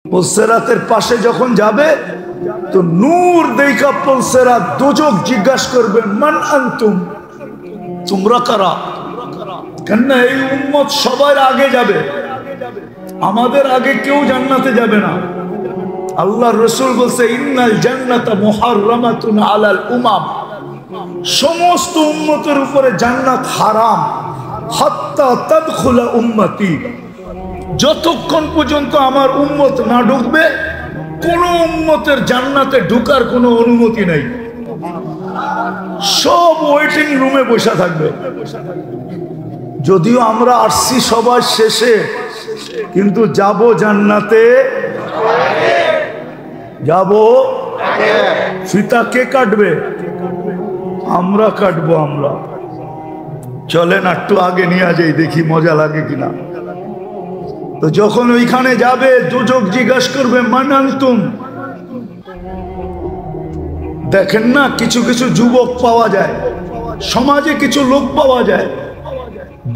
পুলসেরাতের পাশে যখন যাবে তো নূর দেখা পুলসেরাত দোজখ জিজ্ঞাসা করবে মান আনতুম, তোমরা কারা? কেননা এই উম্মত সবার আগে যাবে, আমাদের আগে কেউ জান্নাতে যাবে না। আল্লাহ রাসূল বলছে ইন্নাল জান্নাতা মুহাররামাতুন আলাল উমাম, সমস্ত উম্মতের উপরে জান্নাত হারাম হাত্তা তাদখুলা উম্মতি, যতক্ষণ পর্যন্ত আমার উম্মত না ঢুকবে কোন উম্মতের জান্নাতে ঢোকার কোনো অনুমতি নাই। সব ওয়েটিং রুমে বসে থাকবে। যদিও আমরা আসছি সবার শেষে, কিন্তু যাব জান্নাতে, যাব। ফিতা কে কাটবে? আমরা কাটবো। আমরা চলেন একটু আগে নিয়ে যাই, দেখি মজা লাগে কিনা। তো যখন ওইখানে যাবে দোজখ জিজ্ঞাসা করবে মান আনতুম। দেখেন না, কিছু কিছু যুবক পাওয়া যায়, সমাজে কিছু লোক পাওয়া যায়,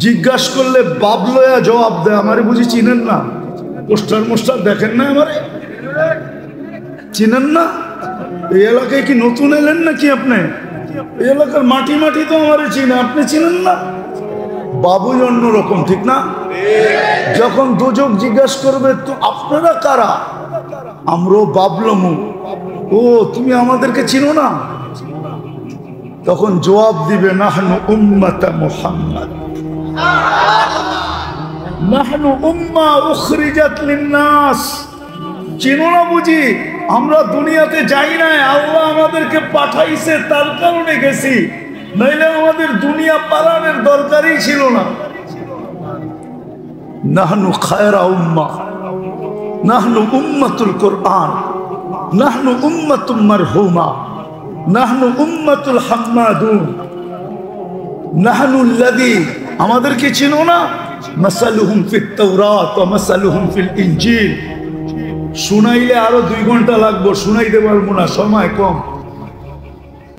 জিজ্ঞাসা করলে বাবলয়া জবাব দেয়, আমারে বুঝি চিনেন না? পোস্টার মোস্টার দেখেন না, আমারে চিনেন না? এই এলাকায় কি নতুন এলেন নাকি আপনি? এই এলাকার মাটি মাটি তো আমারে চিনে, আপনি চিনেন না? বাবুই অন্যরকম, ঠিক না? যখন দোজখ জিজ্ঞাসা করবে তো আপনারা কারা, আমরাও বাবলমু, ও তুমি আমাদেরকে চিনো না? তখন জবাব দিবে নাহনু উম্মাতা মুহাম্মাদ, নাহনু উম্মাহ উখরিজাত লিন-নাস। চিনো না বুঝি? আমরা দুনিয়াতে যাই নাই, আল্লাহ আমাদেরকে পাঠাইছে, তার কারণে গেছি, নইলে আমাদের দুনিয়া পালানোর দরকারই ছিল না। নাহনু খায়রা উম্মাহ, নাহনু উম্মাতুল কুরআন, নাহনু উম্মাতুম মারহুমা, নাহনু উম্মাতুল হাম্মাদুন, নাহনু আল্লাযী, আমাদেরকে চিনো না? মাসালুহুম ফিত তাওরাত ওয়া মাসালুহুম ফিল ইনজিল। শুনাইলে আরো 2 ঘন্টা লাগবে, শুনাইতে পারবো না, সময় কম।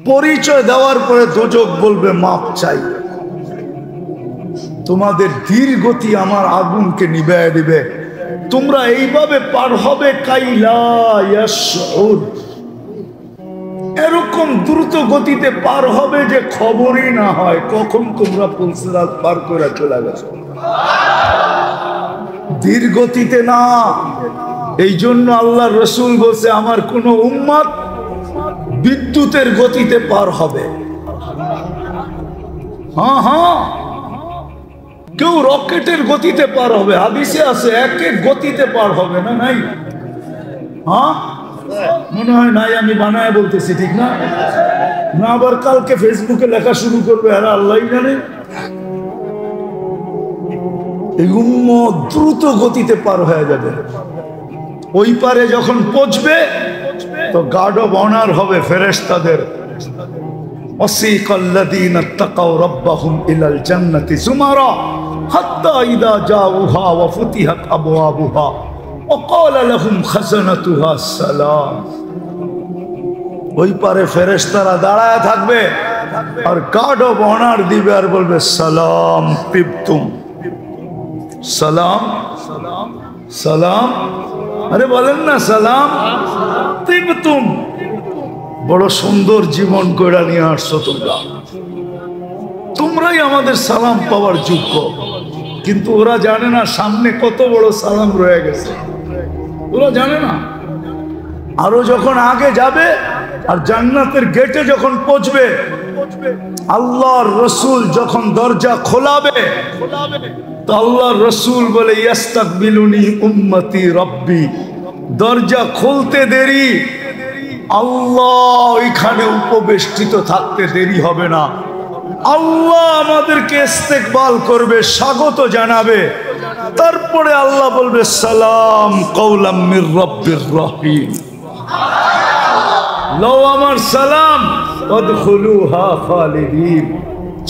পরিচয় দেওয়ার পরে দোজখ বলবে মাপ চাই, তোমাদের ধীর গতি আমার আগুনকে নিভাইয়া দিবে, তোমরা এইভাবে পার হবে কাইলা ইয়াশউর, এরকম দ্রুত গতিতে পার হবে যে খবরই না হয় কখন তোমরা পুলসিরাত পার করে চলে গেছো। ধীর গতিতে না। এই জন্য আল্লাহ রাসূল বলছে আমার কোন উম্মত বিদ্যুতের গতিতে পার হবে। হ্যাঁ হ্যাঁ, কেউ রকেটের গতিতে পার হবে, হাদিসে আছে এক এক গতিতে পার হবে না, নাই? হ্যাঁ মনে হয় নাই, আমি বানায় বলতেছি, ঠিক না? না আবার কালকে ফেসবুকে লেখা শুরু করবে, আর আল্লাহই জানে। এই উম্মত দ্রুত গতিতে পার হয়ে যাবে। ওই পারে যখন পৌঁছবে তো গার্ড অফ অনার হবে ফেরেশতাদের। ওয়াসিকাল্লাযীনা তাকাউ রাব্বাহুম ইলাল জান্নাতি যুমারা হাত্তা ইযা জাউহা ওয়া ফুতিহাত আবওয়াবুহা ওয়া ক্বালা লাহুম খাযানাতুহা সালাম। ওই পারে ফেরেশতারা দাঁড়ায় থাকবে আর গার্ড অফ অনার দিবে আর বলবে সালাম তিবতুম, সালাম সালাম, আরে বলেন না সালাম তিবতুম, বড় সুন্দর জীবন গড়া নিয়ে আসছো তোমরা, তোমরাই আমাদের সালাম পাওয়ার যোগ্য। কিন্তু ওরা জানে না সামনে কত বড় সালাম রয়ে গেছে, ওরা জানে না। আরো যখন আগে যাবে আর জান্নাতের গেটে যখন পৌঁছবে, আল্লাহর রাসূল যখন দরজা খোলাবে তো আল্লাহর রাসূল বলে ইস্তাকবিলুনি উম্মতি রব্বি, দরজা খুলতে দেরি, আল্লাহ ওইখানে উপবেষ্টিত থাকতে দেরি হবে না, আল্লাহ আমাদেরকে ইস্তেকবাল করবে, স্বাগত জানাবে। তারপরে আল্লাহ বলবে সালাম কওলাম মির রব্বির রহিম, লও আমার সালাম ওয়াদখুলুহা খালিদিন,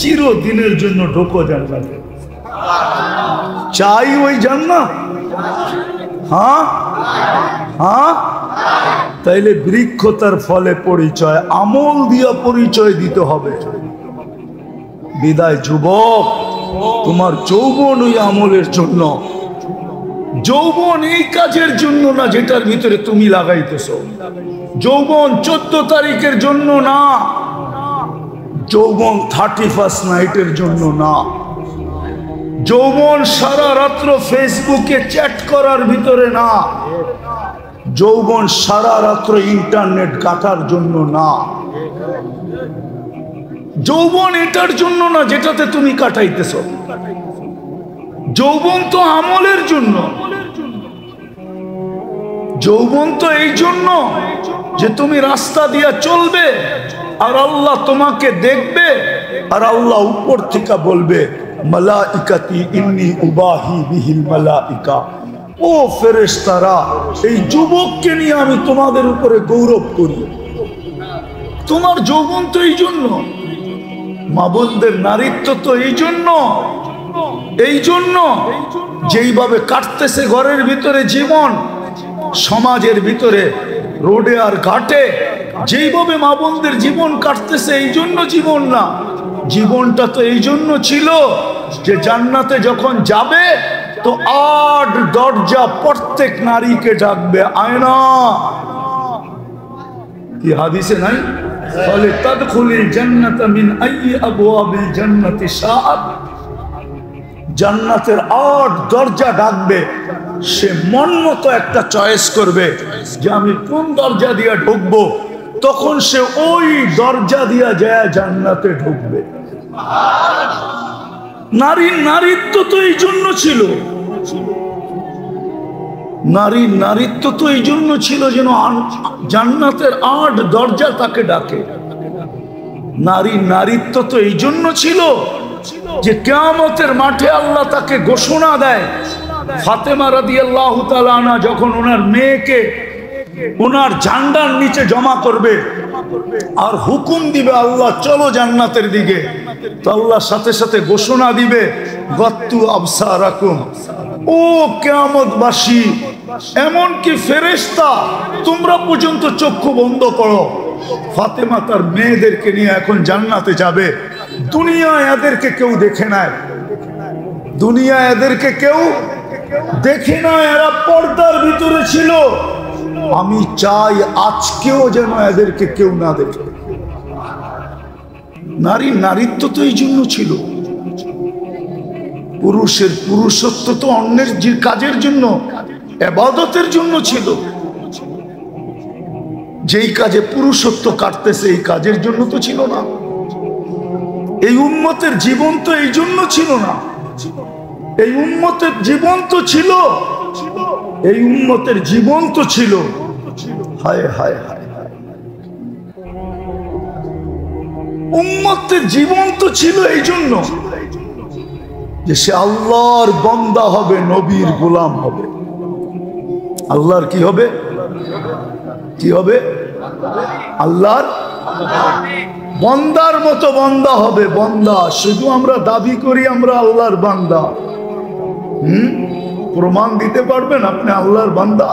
চিরদিনের জন্য ঢোকো জান্নাতে। চাই ওই জান্নাত? হ্যাঁ হ্যাঁ, তাইলে বৃক্ষ তার ফলে পরিচয়, আমল দিয়া পরিচয় দিতে হবে। বিদায় যুবক, তোমার যৌবন ওই আমলের জন্য, যৌবন এই কাজের জন্য না যেটার ভিতরে তুমি লাগাইতেছ। যৌবন 14 তারিখের জন্য না, যৌবন 31st নাইটের জন্য না, যৌবন সারা রাত্র ফেসবুকে চ্যাট করার ভিতরে না, যৌবন সারা রাত্র ইন্টারনেট কাটার জন্য না, যৌবন এটার জন্য না যেটাতে তুমি কাটাইতেছ। যৌবন তো আমলের জন্য। যৌবন তো এই জন্য যে তুমি রাস্তা দিয়া চলবে আর আল্লাহ তোমাকে দেখবে, আর আল্লাহ উপর থেকে বলবে মালাইকাতি ইন্নী উবাহি বিহিল মালাইকা, ও ফেরেশতারা এই যুবককে নিয়ে আমি তোমাদের উপরে গৌরব করি। তোমার যৌবন তো এই জন্য, মা বোনদের নারীত্ব তো এই জন্য, এই জন্য যেইভাবে কাটতেছে ঘরের ভিতরে জীবন, সমাজের ভিতরে রোডে আর ঘাটে যেইভাবে মা বোনদের জীবন কাটতেছে, এই জন্য জীবন না। জীবনটা তো এই জন্য ছিল যে জান্নাতে যখন যাবে তো 8 দরজা প্রত্যেক নারীকে ডাকবে, আয়না। কি হাদিসে নাই? বলে তাদখুলিল জান্নাত মিন আইয়ি আবওয়াবিল জান্নাতি শাআত। জান্নাতের 8 দরজা ডাকবে, সে মন মতো একটা চয়েস করবে যে আমি কোন দরজা দিয়ে ঢুকবো, তখন সে ওই দরজা দিয়া যায় জান্নাতে ঢুকবে। নারীর নারীত্ব তো এই জন্য ছিল, নারীর নারীত্ব তো এই জন্য ছিল যেন জান্নাতের 8 দরজা তাকে ডাকে। নারীর নারীত্ব তো এই জন্য ছিল যে কিয়ামতের মাঠে আল্লাহ তাকে ঘোষণা দেয়। ফাতেমা রাদিয়াল্লাহু তাআলা আনহা যখন ওনার মেয়েকে ওনার ঝান্ডার নিচে জমা করবে আর হুকুম দিবে আল্লাহ চলো জান্নাতের দিকে, তো আল্লাহ সাথে সাথে ঘোষণা দিবে গত্তু আবসারাকুম, ও কিয়ামতবাসী এমনকি ফেরেশতা তোমরা পর্যন্ত চক্ষু বন্ধ করো। ফাতেমা তার মেয়েদেরকে নিয়ে এখন জান্নাতে যাবে। দুনিয়ায় এদেরকে কেউ দেখে নাই, দুনিয়ায় এদেরকে কেউ দেখে না, এরা পর্দার ভিতরে ছিল। আমি চাই আজকেও যেন এদেরকে কেউ না দেখে। নারীর নারীত্ব তো এই জন্য ছিল। পুরুষের পুরুষত্ব তো অন্যের কাজের জন্য, ইবাদতের জন্য ছিল। যেই কাজে পুরুষত্ব কাটতেছে এই কাজের জন্য তো ছিল না। এই উম্মতের জীবন তো এই জন্য ছিল না। এই উম্মতের জীবন তো ছিল, এই উম্মতের জীবন তো ছিল, হায় হায় হায়, উম্মতের জীবন তো ছিল এই জন্য যে সে আল্লাহর বান্দা হবে, নবীর গোলাম হবে। আল্লাহর কি হবে? কি হবে? আল্লাহর বান্দার মতো বান্দা হবে। বান্দা শুধু আমরা দাবি করি আমরা আল্লাহর বান্দা, প্রমাণ দিতে পারবেন আপনি আল্লাহর বান্দা?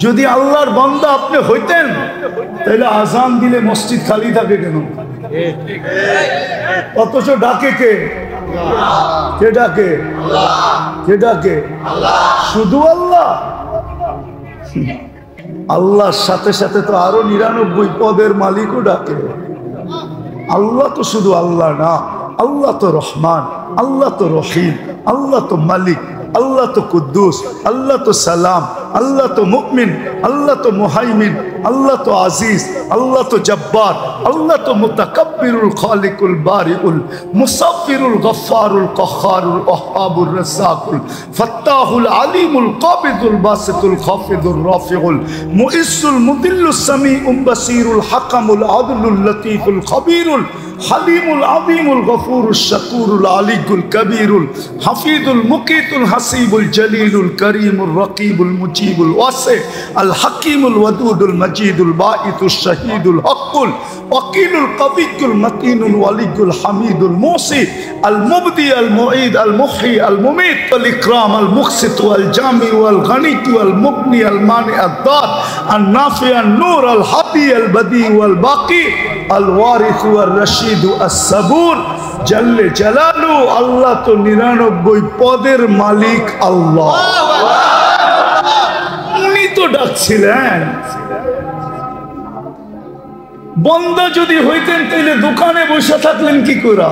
যদি আল্লাহর বান্দা আপনি হইতেন তাহলে আজান দিলে মসজিদ খালি থাকে কেন? অথচ ডাকে কে? কে ডাকে? কে ডাকে? শুধু আল্লাহ। আল্লাহর সাথে সাথে তো আরো 99 পদের মালিকও ডাকে। আল্লাহ তো শুধু আল্লাহ না, আল্লাহ তো রহমান, আল্লাহ তো রহিম, আল্লাহ তো মালিক, আল্লাহ তো কুদ্দুস, আল্লাহ তো সালাম, আল্লাহ তো মুমিন, আল্লাহ তো মুহাইমিন, আল্লাহ তো আজিজ, আল্লাহ তো জব্বার, আল্লাহ তো মুতাকাব্বিরুল খালিকুল বারিউল মুসাফিরুল গফফারুল কহ্হারুল ওয়াহ্হাবুর রাজ্জাকুল ফাত্তাহুল আলিমুল কাবিদুল বাসিতুল খাফিদুর রাফিউল মুইসুল মুদিল্লুস সামিউল বাসিরুল হাকামুল আদলুল লতীফুল খবীরুল হালিমুল আযীমুল গফুরুশ শাকুরুল আলিকুল কবীরুল হাফিজুল মুকিতুল হাসিবুল জলিলুল করিমুর রকিবুল মুজিবুল ওয়াসি আল হাকিমুল ওয়াদুদুল মজিদুল বাঈতুশ শাহীদুল হকুল ওয়াকিলুল কবিয়ুল মতিনুল ওয়ালিয়ুল হামিদুল মুসি আল মুবদি আল মুঈদ আল মুহয়ি আল মুমীত আল ইকরাম আল মুকসিত ওয়াল জামি ওয়াল গনি ওয়াল মুগনি আল মানি আদ দার আন নাফি আন নূর আল হাদি আল বদি ওয়াল বাকি আল ওয়ারিস ওয়াল রশিদ আস সাবুর জাল্লে জালালু, আল্লাহ তো 99 পদের মালিক আল্লাহ, উনি তো ডাকছিলেন। বন্দা যদি হইতেন তাহলে দোকানে বসে থাকলেন কি কইরা,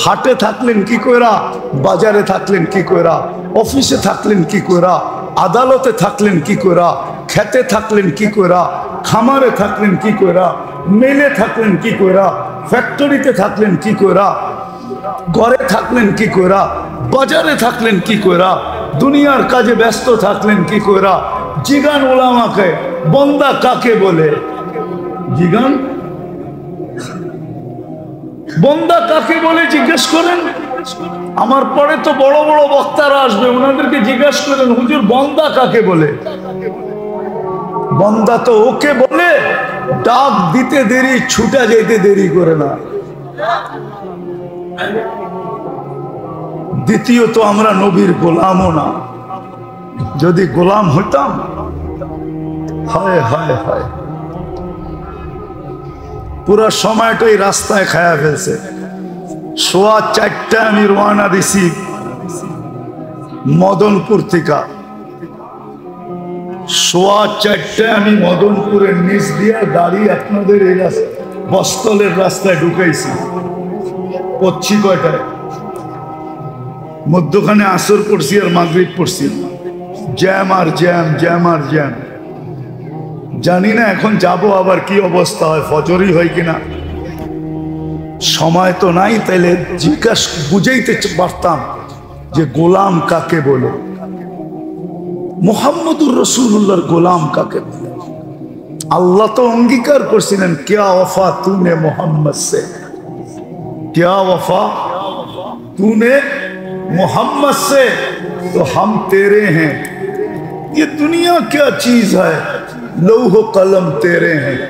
হাটে থাকলেন কি কইরা, বাজারে থাকলেন কি কইরা, অফিসে থাকলেন কি কইরা, আদালতে থাকলেন কি কইরা, খেতে থাকলেন কি কইরা, খামারে থাকলেন কি কইরা, মেলে থাকলেন কি কইরা, ফ্যাক্টরিতে থাকলেন কি কইরা, ঘরে থাকলেন কি কইরা, বাজারে থাকলেন কি কইরা, দুনিয়ার কাজে ব্যস্ত থাকলেন কি কইরা। জিগান ওলামাকে বন্দা কাকে বলে, জিগান বন্দা কাকে বলে জিজ্ঞেস করেন। আমার পরে তো বড় বড় বক্তারা আসবে, ওনাদেরকে জিজ্ঞেস করেন হুজুর বন্দা কাকে বলে। বন্দা তো ওকে বলে ডাক দিতে দেরি, ছুটা যেতে দেরি করে না। দ্বিতীয়ত আমরা নবীর গোলামও না, যদি গোলাম হইতাম, হায় হায় হায়, পুরা সময়টাই রাস্তায় খায়া ফেলছে। 4:15 আমি রওনা দিছি মদনপুর থেকে। 4:15 আমি মদনপুরের নিচ দিয়া দাঁড়িয়ে আপনাদের এই বস্তলের রাস্তায় ঢুকাইছি। পড়ছি কয়টায়, মধ্যখানে আসর পড়ছি আর মাগরিব পড়ছি। জ্যাম আর জ্যাম, জ্যাম আর জ্যাম। জানি না এখন যাব আবার কি অবস্থা হয়, ফজরই হয় কিনা। সময় তো নাই, তাইলে জিজ্ঞাসা বুঝাইতে পারতাম যে গোলাম কাকে বলে, মুহাম্মদুর রাসূলুল্লাহর গোলাম কাকে বলে। আল্লাহ তো অঙ্গীকার করছিলেন, क्या वफा तूने मोहम्मद से, क्या वफा तूने मोहम्मद से, तो हम तेरे हैं। ये दुनिया क्या चीज है, লৌহ কলম তেরে হ্যাঁ।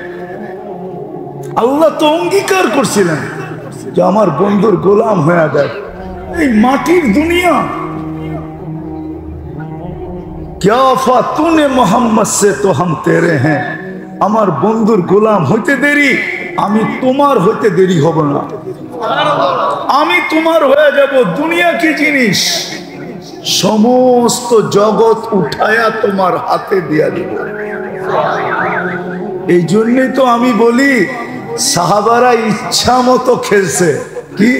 আল্লাহ তো অঙ্গীকার করছিলেন যে আমার বন্ধুর গোলাম হয়ে যায়। এই মাটির দুনিয়া, क्या वफा तूने मोहम्मद से तो हम तेरे हैं। আমার বন্ধুর গোলাম হইতে দেরি, আমি তোমার হইতে দেরি হব না, আমি তোমার হয়ে যাব। দুনিয়া কি জিনিস, সমস্ত জগৎ উঠায়া তোমার হাতে দিয়া দিব। এই জন্যই তো আমি বলি সাহাবারা ইচ্ছা মতো খেলছে, কি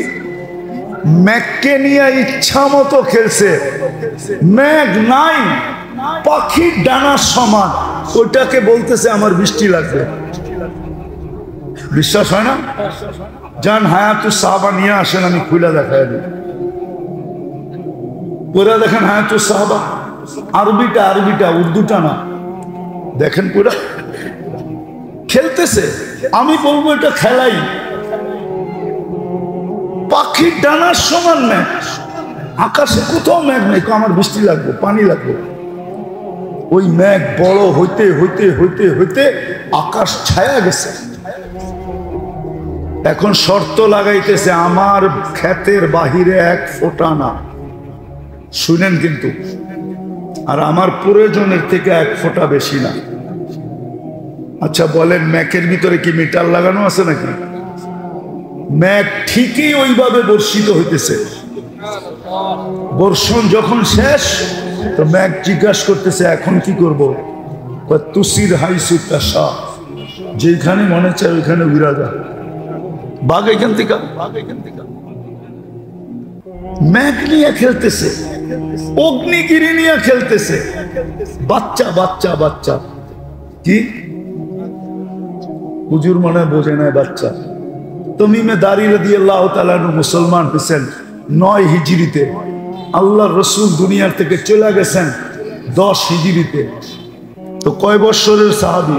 ম্যাগকে নিয়ে ইচ্ছা মতো খেলছে। ম্যাগ নাই, পাখির ডানার সমান, ওইটাকে বলতেছে আমার বৃষ্টি লাগবে। বিশ্বাস হয় না? যান হায়াতুস সাহাবা নিয়ে আসেন, আমি খুলে দেখাই দিই। পুরা দেখেন হায়াতুস সাহাবা, আরবিটা আরবিটা, উর্দুটা না। দেখেন পুরা খেলতেছে। আমি বলবো এটা খেলাই। পাখির ডানার সমান ম্যাগ, আকাশে কোথাও ম্যাগ নেই, আমার বৃষ্টি লাগবে, পানি লাগবে। ওই ম্যাগ বড় হইতে হইতে হইতে হইতে আকাশ ছায়া গেছে। এখন শর্ত লাগাইতেছে, আমার ক্ষেতের বাহিরে 1 ফোঁটা না, শুনেন কিন্তু, আর আমার প্রয়োজনের থেকে 1 ফোঁটা বেশি না। আচ্ছা বলেন, ম্যাকের ভিতরে কি মিটার লাগানো আছে নাকি? ম্যাক ঠিকই ওইভাবে বর্ষিত হইতেছে। বর্ষণ যখন শেষ, তো ম্যাক জিজ্ঞাসা করতেছে এখন কি করব? তুসির হাইসু তাশা, যেখানে মনে চায় ওইখানে উড়া যা, বাঘ এখান থেকে। ম্যাক নিয়ে খেলতেছে, অগ্নিগিরি নিয়ে খেলতেছে। বাচ্চা বাচ্চা বাচ্চা, কি হুজুর মনে বোঝে না বাচ্চা। তমিমে দারি রাদিয়াল্লাহু তাআলা মুসলমান হয়েছেন 9 হিজরিতে। আল্লাহর রাসূল দুনিয়ার থেকে চলে গেছেন 10 হিজরিতে। তো কয় বছরের সাহাবী?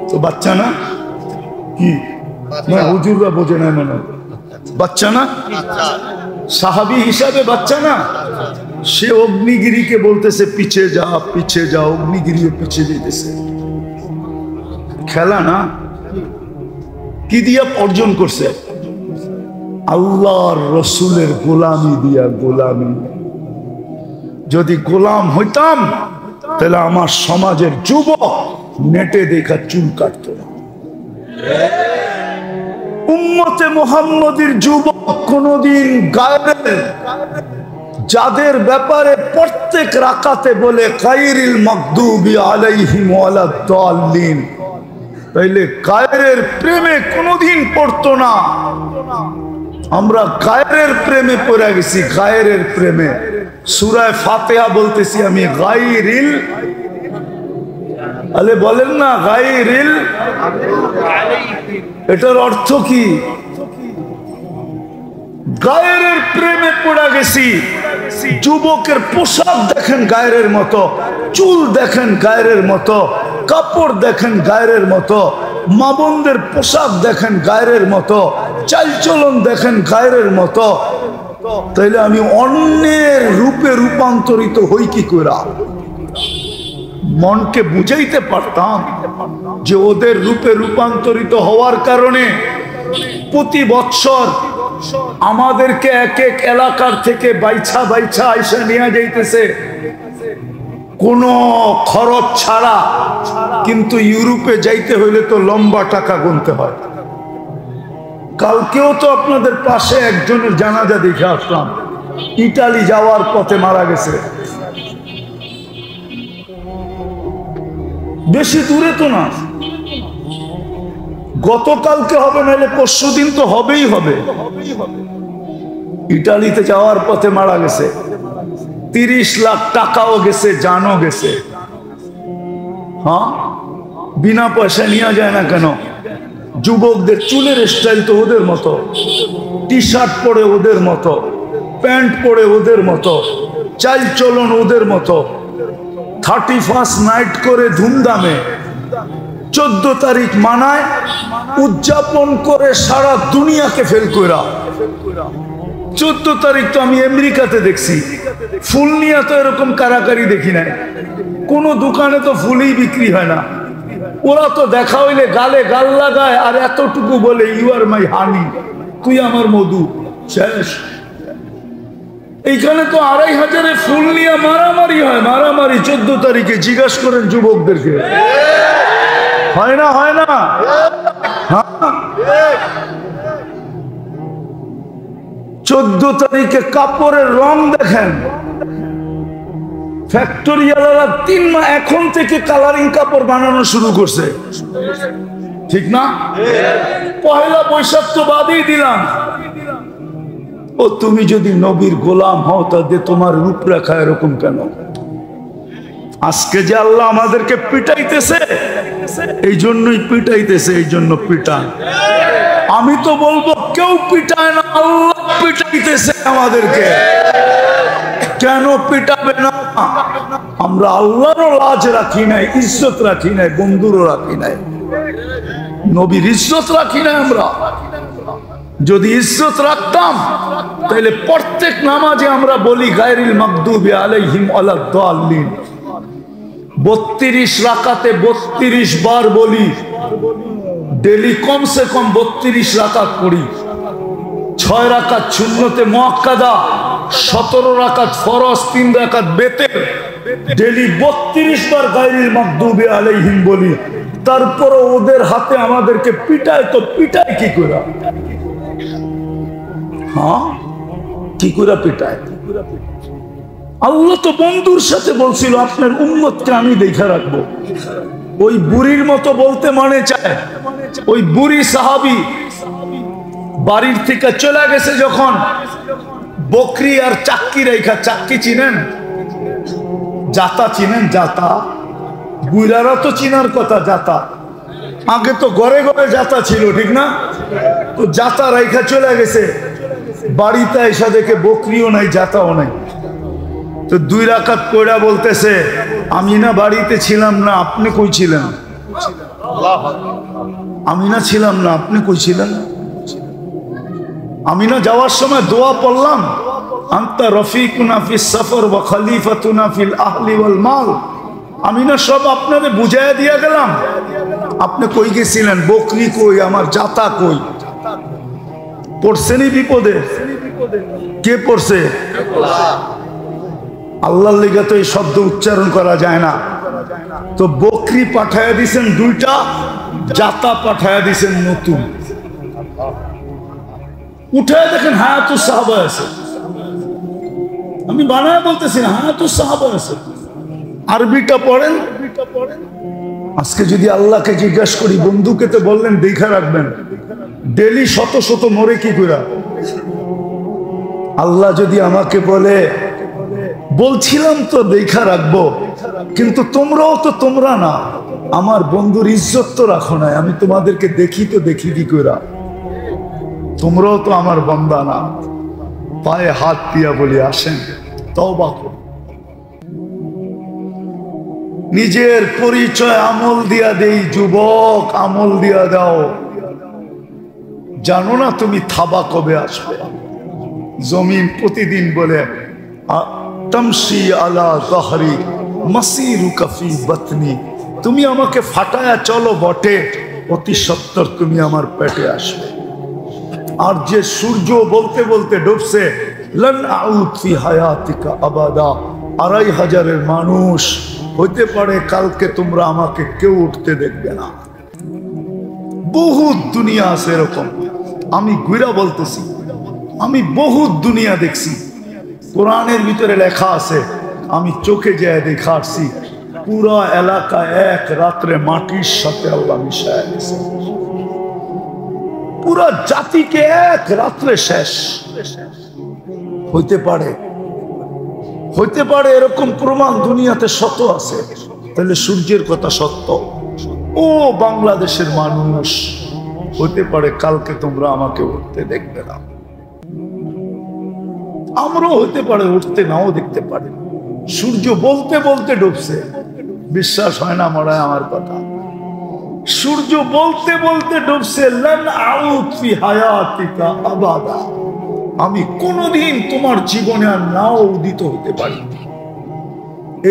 তো বাচ্চা না, কি না হুজুররা বোঝে না মনে, বাচ্চা না, সাহাবী হিসাবে বাচ্চা না। সে অগ্নিগিরিকে বলতেছে পিছে যা পিছে যা, অগ্নিগিরিও পিছে যেতেছে। খেলা না, কি দিয়া অর্জন করছে? আল্লাহর রসুলের গোলামি দিয়া। গোলামি, যদি গোলাম হইতাম তাহলে আমার সমাজের যুবক নেটে দেখা চুল কাটত না। উম্মতে মুহাম্মদীর যুবক কোনদিন গায়রের, যাদের ব্যাপারে প্রত্যেক রাকাতে বলে গায়রিল মাগদুবি আলাইহিম ওয়ালাদ-দাল্লিন, তাইলে গায়রের প্রেমে কোনদিন পড়তো না। আমরা গায়রের প্রেমে পড়ে গেছি, গায়রের প্রেমে। সূরা ফাতিহা বলতেছি আমি গায়রিল, আলে বলেন না গায়রিল, এটার অর্থ কি? গায়রের প্রেমে পড়ে গেছি। যুবকের পোশাক দেখেন গায়রের মতো, চুল দেখেন গায়রের মতো, কাপড় দেখেন গায়রের মতো, মা বোনদের পোশাক দেখেন গায়রের মতো, চালচলন দেখেন গায়রের মতো। তাইলে আমি অন্যের রূপে রূপান্তরিত হই কি করে? মনকে বুঝাইতে পারতাম যে ওদের রূপে রূপান্তরিত হওয়ার কারণে প্রতি বৎসর আমাদেরকে এক এক এলাকার থেকে বাইছা বাইছা আইসা নিয়ে যাইতেছে কোনো খরচ ছাড়া। কিন্তু ইউরোপে যাইতে হইলে তো লম্বা টাকা গুনতে হয়। কালকেও তো আপনাদের পাশে একজনের জানাজা দেখে আসলাম, ইটালি যাওয়ার পথে মারা গেছে। বেশি দূরে তো না, গতকালকে হবে, নাহলে পরশু দিন তো হবেই হবে। ইটালিতে যাওয়ার পথে মারা গেছে, 30 লাখ টাকাও গেছে, জানও গেছে। হ্যাঁ, বিনা পয়সা নিয়ে যায় না কেন? যুবকদের চুলের স্টাইল তো ওদের মতো, টি শার্ট পরে ওদের মতো, প্যান্ট পরে ওদের মতো, চাল চলন ওদের মতো। 31st নাইট করে ধুমধামে 14 তারিখ মানায়, উদযাপন করে সারা দুনিয়াকে ফেল কইরা। 14 তারিখ তো আমি আমেরিকাতে দেখছি, ফুল নিয়ে তো এরকম কারাকারি দেখি নাই। কোন দোকানে তো ফুলই বিক্রি হয় না। ওরা তো দেখা হইলে গালে গাল লাগায় আর এতটুকু বলে ইউ আর মাই হানি, তুই আমার মধু, শেষ। এইখানে তো 2500 ফুল নিয়ে মারামারি হয়, মারামারি 14 তারিখে। জিজ্ঞাসা করেন যুবকদেরকে, হয় না? হয় না? হ্যাঁ, 14 তারিখে কাপড়ের রং দেখেন, ফ্যাক্টরিওয়ালারা 3 মাস এখন থেকে কালারিং কাপড় বানানো শুরু করছে, ঠিক না? পহেলা বৈশাখ তো বাদই দিলাম। ও তুমি যদি নবীর গোলাম হও তাহলে তোমার রূপরেখা এরকম কেন? আজকে যে আল্লাহ আমাদেরকে পিটাইতেছে, এই জন্যই পিটাইতেছে, এই জন্য পিটান। আমি তো বলবো কেউ পিটায় না, আল্লাহ পিটাইতেছে আমাদেরকে। কেন পিটাবে না? আমরা আল্লাহরও লাজ রাখি নাই, ইজ্জত রাখি নাই, বন্ধুরও রাখি নাই, নবীর ইজ্জত রাখি নাই। আমরা যদি ইজ্জত রাখতাম তাহলে প্রত্যেক নামাজে আমরা বলি গায়রিল মাগদুবি আলাইহিম ওয়ালাদ-দাল্লিন। 32 রাকাতে 32 বার বলি, ডেলি কমসে কম 32 রাকাত পড়ি। 6 রাকাত সুন্নতে মুআক্কাদা, 17 রাকাত ফরজ, 3 রাকাত বেতের। ডেলি 32 বার গায়রিল মাগদুবি আলাইহিম বলি। তারপরে ওদের হাতে আমাদেরকে পিটায়, তো পিটায় কি করে? হ্যাঁ, কি করে পিটায়? আল্লাহ তো বন্ধুর সাথে বলছিল আপনার উম্মতকে আমি দেখে রাখবো। ওই বুড়ির মতো বলতে মনে চায়, ওই বুড়ি সাহাবী বাড়ির থেকে চলে গেছে যখন, বকরি আর চাক্কি রেখা, চাক্কি চিনেন? জাতা চিনেন? জাতা বুড়ারা তো চিনার কথা। জাতা আগে তো ঘরে ঘরে জাতা ছিল, ঠিক না? তো জাতা রেখা চলে গেছে বাড়িতে, এসে দেখে বকরিও নাই, জাতাও নাই। তো 2 রাকাত পড়া বলতেছে, আমি না বাড়িতে ছিলাম না, আপনি কই ছিলেন? আমি না ছিলাম না, আপনি কই ছিলেন? আমি না যাওয়ার সময় দোয়া পড়লাম, আনতা রফিকুনা ফিস সফর ওয়া খলিফাতুনা ফিল আহলি ওয়াল মাল। আমি না সব আপনারে বুঝাইয়া দিয়া গেলাম, আপনি কই গেছিলেন? বকরি কই, আমার জাতা কই? পড়ছেনি বিপদে? কে পড়ছে? আল্লাহর লিগে তো এই শব্দ উচ্চারণ করা যায় না। তো বকরি পাঠায়া দিছেন 2টা, জাতা পাঠায়া দিছেন নতুন। উঠায় দেখেন হায়াতুস সাহাবা আছে, আমি বানায় বলতেছি না, হায়াতুস সাহাবা আছে। আরবিটা পড়েন। আজকে যদি আল্লাহকে জিজ্ঞাসা করি, বন্ধুকে তো বললেন দেখা রাখবেন, ডেলি শত শত মরে কি করে? আল্লাহ যদি আমাকে বলে বলছিলাম তো দেখা রাখবো, কিন্তু তোমরাও তো তোমরা না, আমার বন্ধুর ইজ্জত তো রাখো না, আমি তোমাদেরকে দেখি তো দেখি কি করে? তোমরাও তো আমার বান্দা না। পায়ে হাত দিয়া বলি আসেন তওবা করুন, নিজের পরিচয় আমল দিয়া দেই। যুবক, আমল দিয়া দাও। জানো না তুমি থাবা কবে আসবে? জমিন প্রতিদিন বলে তামশি আলা যাহরি মাসিরুকা ফি বাতনি, তুমি আমাকে ফাটায়া চলো বটে, অতি সত্তর তুমি আমার পেটে আসবে। আর যে সূর্য বলতে বলতে ডুবছে, লান আউদ ফি হায়াতিকা আবাদা, ২৫০০০ মানুষ হইতে পারে কালকে তোমরা আমাকে কেউ উঠতে দেখবে না। বহুত দুনিয়া আছে এরকম। আমি ঘুরা বলতেছি, আমি বহুত দুনিয়া দেখছি। কোরআনের ভিতরে লেখা আছে, আমি চোখে যায় দেখা আসছি, পুরা এলাকা এক রাত্রে মাটির সাথে আল্লাহ মিশায় গেছে। পুরা জাতিকে এক রাত্রে শেষ। হইতে পারে, হইতে পারে এরকম প্রমাণ দুনিয়াতে শত আছে। তাহলে সূর্যের কথা সত্য। ও বাংলাদেশের মানুষ, হইতে পারে কালকে তোমরা আমাকে উঠতে দেখবে না। আমরাও হইতে পারে উঠতে নাও দেখতে পারে। সূর্য বলতে বলতে ডুবছে, বিশ্বাস হয় না মনে হয় আমার কথা। সূর্য বলতে বলতে ডুবছে, লান আউদ ফি হায়াতিকা আবাদা, আমি কোনদিন তোমার জীবনে আর নাও উদিত হতে পারি।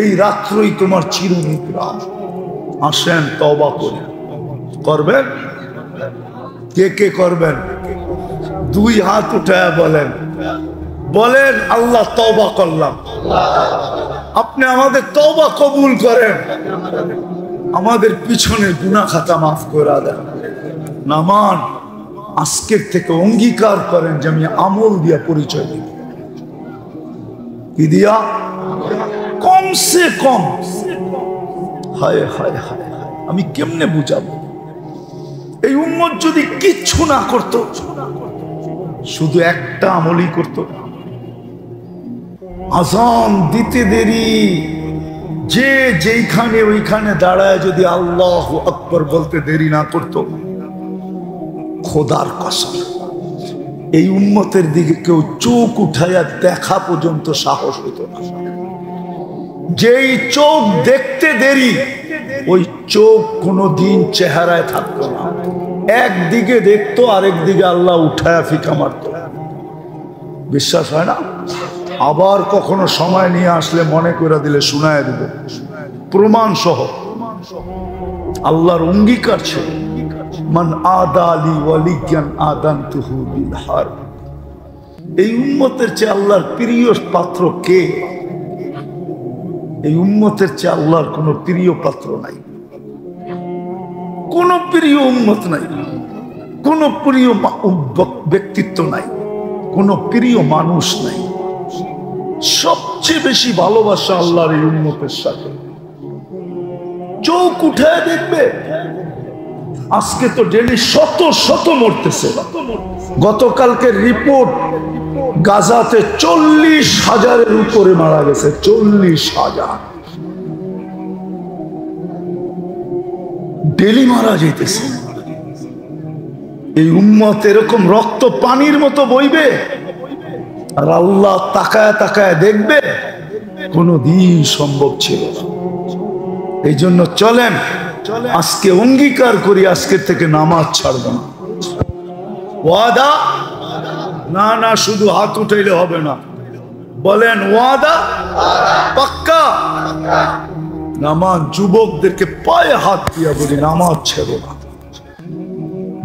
এই রাত্রই তোমার চিরনিদ্রা। আসেন তওবা করি। করবেন? কে কে করবেন? দুই হাত উঠায় বলেন, বলেন আল্লাহ তওবা করলাম। আপনি আমাদের তওবা কবুল করেন, আমাদের পিছনের গুনাহ খাতা মাফ করে দেন। নামান আজকের থেকে অঙ্গীকার করেন যে আমি আমল দিয়া পরিচয় দিব। কি দিয়া? কমসে কম। হায় হায় হায় হায়, আমি কেমনে বুঝাবো? এই উম্মত যদি কিচ্ছু না করত, শুধু একটা আমলই করত, আযান দিতে দেরি, যে যেখানে ওইখানে দাঁড়ায় যদি আল্লাহু আকবার বলতে দেরি না করত, খোদার কসম এই উম্মতের দিকে কেউ চোখ উঠাইয়া দেখা পর্যন্ত সাহস হতো না। যেই চোখ দেখতে দেরি, ওই চোখ কোনোদিন চেহারায় থাকতো না। একদিকে দেখতো, আরেক দিকে আল্লাহ উঠায়া ফিকা মারত। বিশ্বাস হয় না? আবার কখনো সময় নিয়ে আসলে মনে করে দিলে শুনায় দিব, প্রমাণ সহ। আল্লাহর অঙ্গীকার ছিল, মান আদালি ওয়ালিয়ান আদানতুহু বিল হারব। এই উম্মতের চেয়ে আল্লাহর প্রিয় পাত্র কে? এই উম্মতের চেয়ে আল্লাহর কোন প্রিয় পাত্র নাই, কোন প্রিয় উম্মত নাই, কোন প্রিয় ব্যক্তিত্ব নাই, কোন প্রিয় মানুষ নাই। সবচেয়ে বেশি ভালোবাসা আল্লাহর এই উম্মতের সাথে। চোখ উঠায় দেখবে, আজকে তো ডেলি শত শত মরতেছে। গতকালকে রিপোর্ট, গাজাতে 40,000-এর উপরে মারা গেছে। 40,000 ডেলি মারা যেতেছে। এই উম্মত এরকম রক্ত পানির মতো বইবে, আর আল্লাহ তাকায় তাকায় দেখবে? কোনদিন সম্ভব ছিল না। এই জন্য চলেন আজকে অঙ্গীকার করি, আজকের থেকে নামাজ ছাড়ব না। ওয়াদা? না না, শুধু হাত উঠাইলে হবে না, বলেন ওয়াদা? পাক্কা? নামাজ যুবকদেরকে পায়ে হাত দিয়া বলি, নামাজ ছেড়ো না।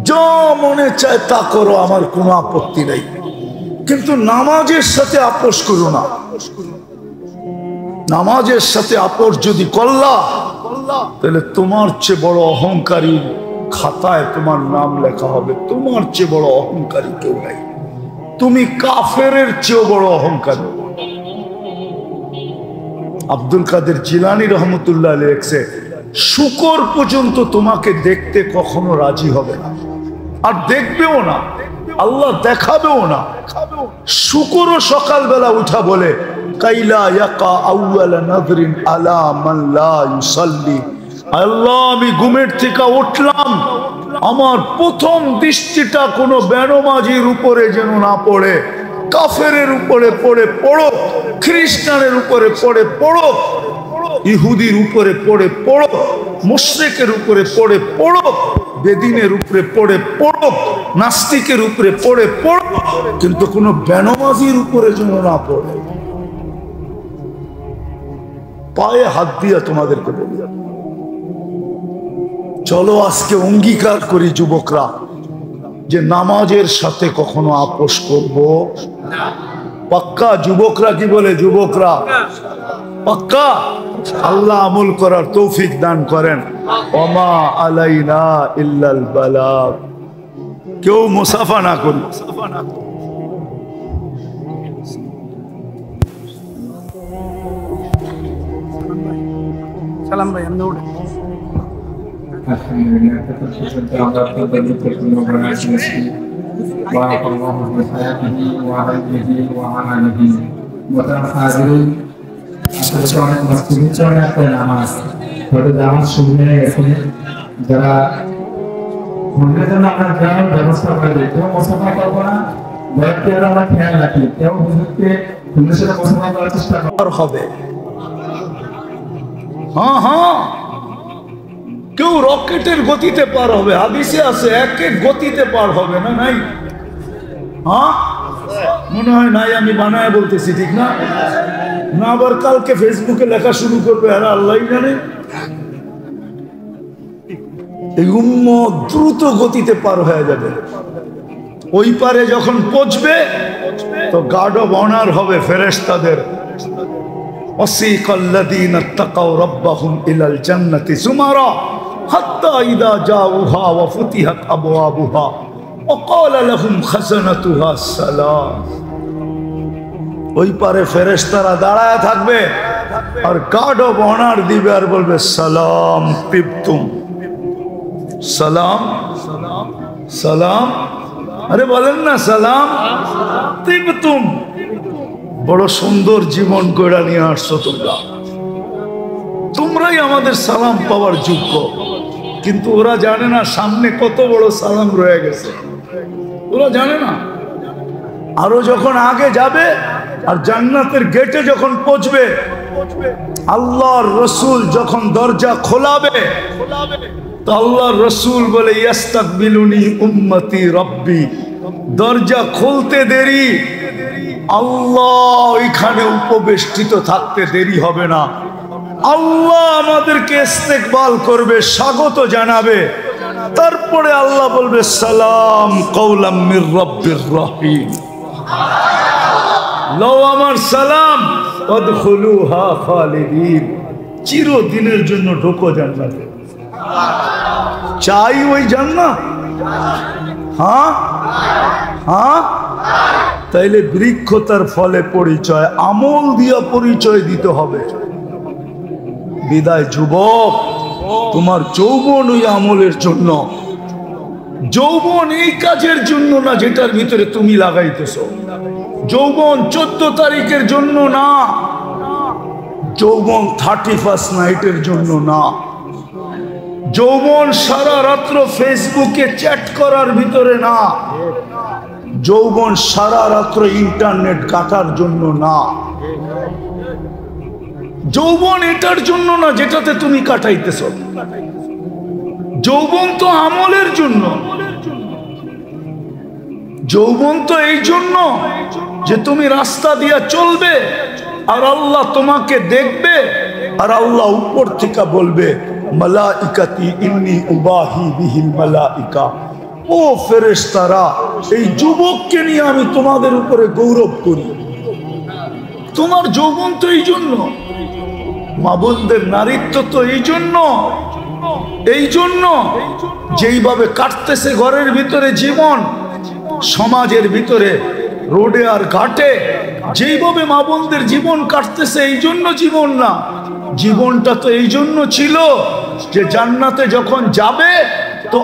যা মনে চায় তা করো, আমার কোনো আপত্তি নেই, কিন্তু নামাজের সাথে আপোষ করো না। নামাজের সাথে আপোষ যদি করলা, তাহলে তোমার চেয়ে বড় অহংকারী খাতায় তোমার নাম লেখা হবে। তোমার চেয়ে বড় অহংকারী কেউ নাই। তুমি কাফেরের চেয়েও বড় অহংকার। আব্দুল কাদের জিলানী রহমতুল্লাহ আলাইহি লিখছে, শুকর পর্যন্ত তোমাকে দেখতে কখনো রাজি হবে না, আর দেখবেও না, আল্লাহ দেখাবেও না। শুকরও সকালবেলা উঠা বলে, কাইলা ইয়াকা আউয়ালা নাযরিন আলা মান লা ইউসাল্লি, আল্লাহ আমি ঘুমের থেকে উঠলাম, আমার প্রথম দৃষ্টিটা কোনো বেনমাজির উপরে যেন না পড়ে, কাফেরের উপরে পড়ে পড়ো, খ্রিস্টানের উপরে পড়ে পড়ো, ইহুদির উপরে পড়ে পড়ো, মুশরিকের উপরে পড়ে পড়ো, বেদিনের উপরে পড়ে পড়ো, নাস্তিকের উপরে পড়ে পড়ো, কিন্তু কোনো বেনমাজির উপরে যেন না পড়ে। পায়ে হাত দিয়া তোমাদেরকে বলি, চলো আজকে অঙ্গীকার করি যুবকরা যে নামাজের সাথে কখনো আপোষ করব না। পাক্কা? যুবকরা কি বলে? যুবকরা পাক্কা? আল্লাহ আমল করার তৌফিক দান করেন। ওমা আলাইনা ইল্লাল বালাগ। কেউ মুসাফা না করি। সালাম ভাই, আমি উঠে যারা ব্যবস্থা করে দেয়, কেউ মোসাফা করবো না, আমরা খেয়াল রাখি, কেউ হুজুরকে মোসাফা করার চেষ্টা হবে। হ্যাঁ হ্যাঁ, কেউ রকেটের গতিতে পার হবে, হাদিসে আছে এক এক গতিতে পার হবে না, নাই? হ্যাঁ মনে হয় নাই, আমি বানায় বলতেছি, ঠিক না? না আবার কালকে ফেসবুকে লেখা শুরু করবে, আর আল্লাহই জানে। এই উম্মত দ্রুত গতিতে পার হয়ে যাবে। ওই পারে যখন পৌঁছবে তো গার্ড অফ অনার হবে ফেরেশতাদের। وسيق الذين اتقوا ربهم إلى الجنة زمرا حتى إذا جاءوها وفتحت أبوابها وقال لهم خزنتها السلام। ওই পারে ফেরেশতারা দাঁড়ায় থাকবে আর গার্ড অফ অনার দিবে আর বলবে, সালাম তিবতুম, সালাম সালাম, আরে বলেন না সালাম তিবতুম, বড় সুন্দর জীবন গড়া নিয়ে আসছো তোমরা, তোমরাই আমাদের সালাম পাওয়ার যোগ্য। কিন্তু ওরা জানে না সামনে কত বড় সালাম রয়ে গেছে, ওরা জানে না। আরো যখন আগে যাবে আর জান্নাতের গেটে যখন পৌঁছবে, আল্লাহর রসুল যখন দরজা খোলাবে তো আল্লাহর রসুল বলে, ইয়াস্তাকবিলুনি উম্মতি রব্বি, দরজা খুলতে দেরি, আল্লাহ ওইখানে উপবেষ্টিত থাকতে দেরি হবে না, আল্লাহ আমাদেরকে ইস্তেকবাল করবে, স্বাগত জানাবে। তারপরে আল্লাহ বলবে, সালাম কওলাম মির রাব্বির রহিম, লও আমার সালাম, উদখুলুহা খালিদিন, চিরদিনের জন্য ঢোকো জান্নাতে। চাই ওই জান্নাত? হ্যাঁ হ্যাঁ, তাইলে বৃক্ষ তার ফলে পরিচয়, আমল দিয়া পরিচয় দিতে হবে। বিদায় যুবক, তোমার যৌবন ওই আমলের জন্য, যৌবন এই কাজের জন্য না যেটার ভিতরে তুমি লাগাইতেছ। যৌবন 14 তারিখের জন্য না, যৌবন 31st নাইটের জন্য না, যৌবন সারা রাত্র ফেসবুকে চ্যাট করার ভিতরে না, যৌবন সারা রাত্র ইন্টারনেট কাটার জন্য না, যৌবন এটার জন্য না যেটাতে তুমি কাটাইতেছ। যৌবন তো আমলের জন্য, যৌবন তো এই জন্য যে তুমি রাস্তা দিয়া চলবে আর আল্লাহ তোমাকে দেখবে, আর আল্লাহ উপর থেকে বলবে, মালাইকাতি ইন্নী উবাহি বিহিল মালাইকা, ও ফেরেশতারা এই যুবককে নিয়ে আমি তোমাদের উপরে গৌরব করি। তোমার যৌবন তো এই জন্য, মা বোনদের নারীত্ব তো এই জন্য, এই জন্য যেইভাবে কাটতেছে ঘরের ভিতরে জীবন, সমাজের ভিতরে রোডে আর ঘাটে যেইভাবে মা বোনদের জীবন কাটতেছে এই জন্য জীবন না, জীবনটা তো এই জন্য ছিল যে জান্নাতে যখন যাবে তো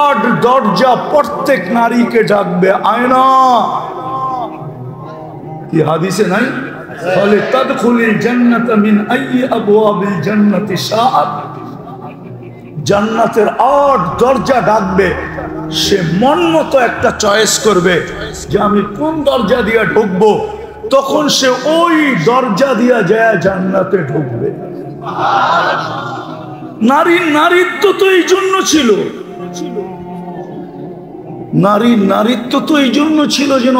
8 দরজা প্রত্যেক নারীকে ডাকবে, আয়না কি হাদিসে নাই? ফলে তাদখুলিল জান্নাত মিন আইয়ি আবওয়াবিল জান্নাতি শাআত, জান্নাতের 8 দরজা ডাকবে, সে মন মতো একটা চয়েস করবে যে আমি কোন দরজা দিয়ে ঢুকবো, তখন সে ওই দরজা দিয়া যায় জান্নাতে ঢুকবে। নারীর নারীত্ব তো এই জন্য ছিল, নারীর নারীত্ব তো এই জন্য ছিল যেন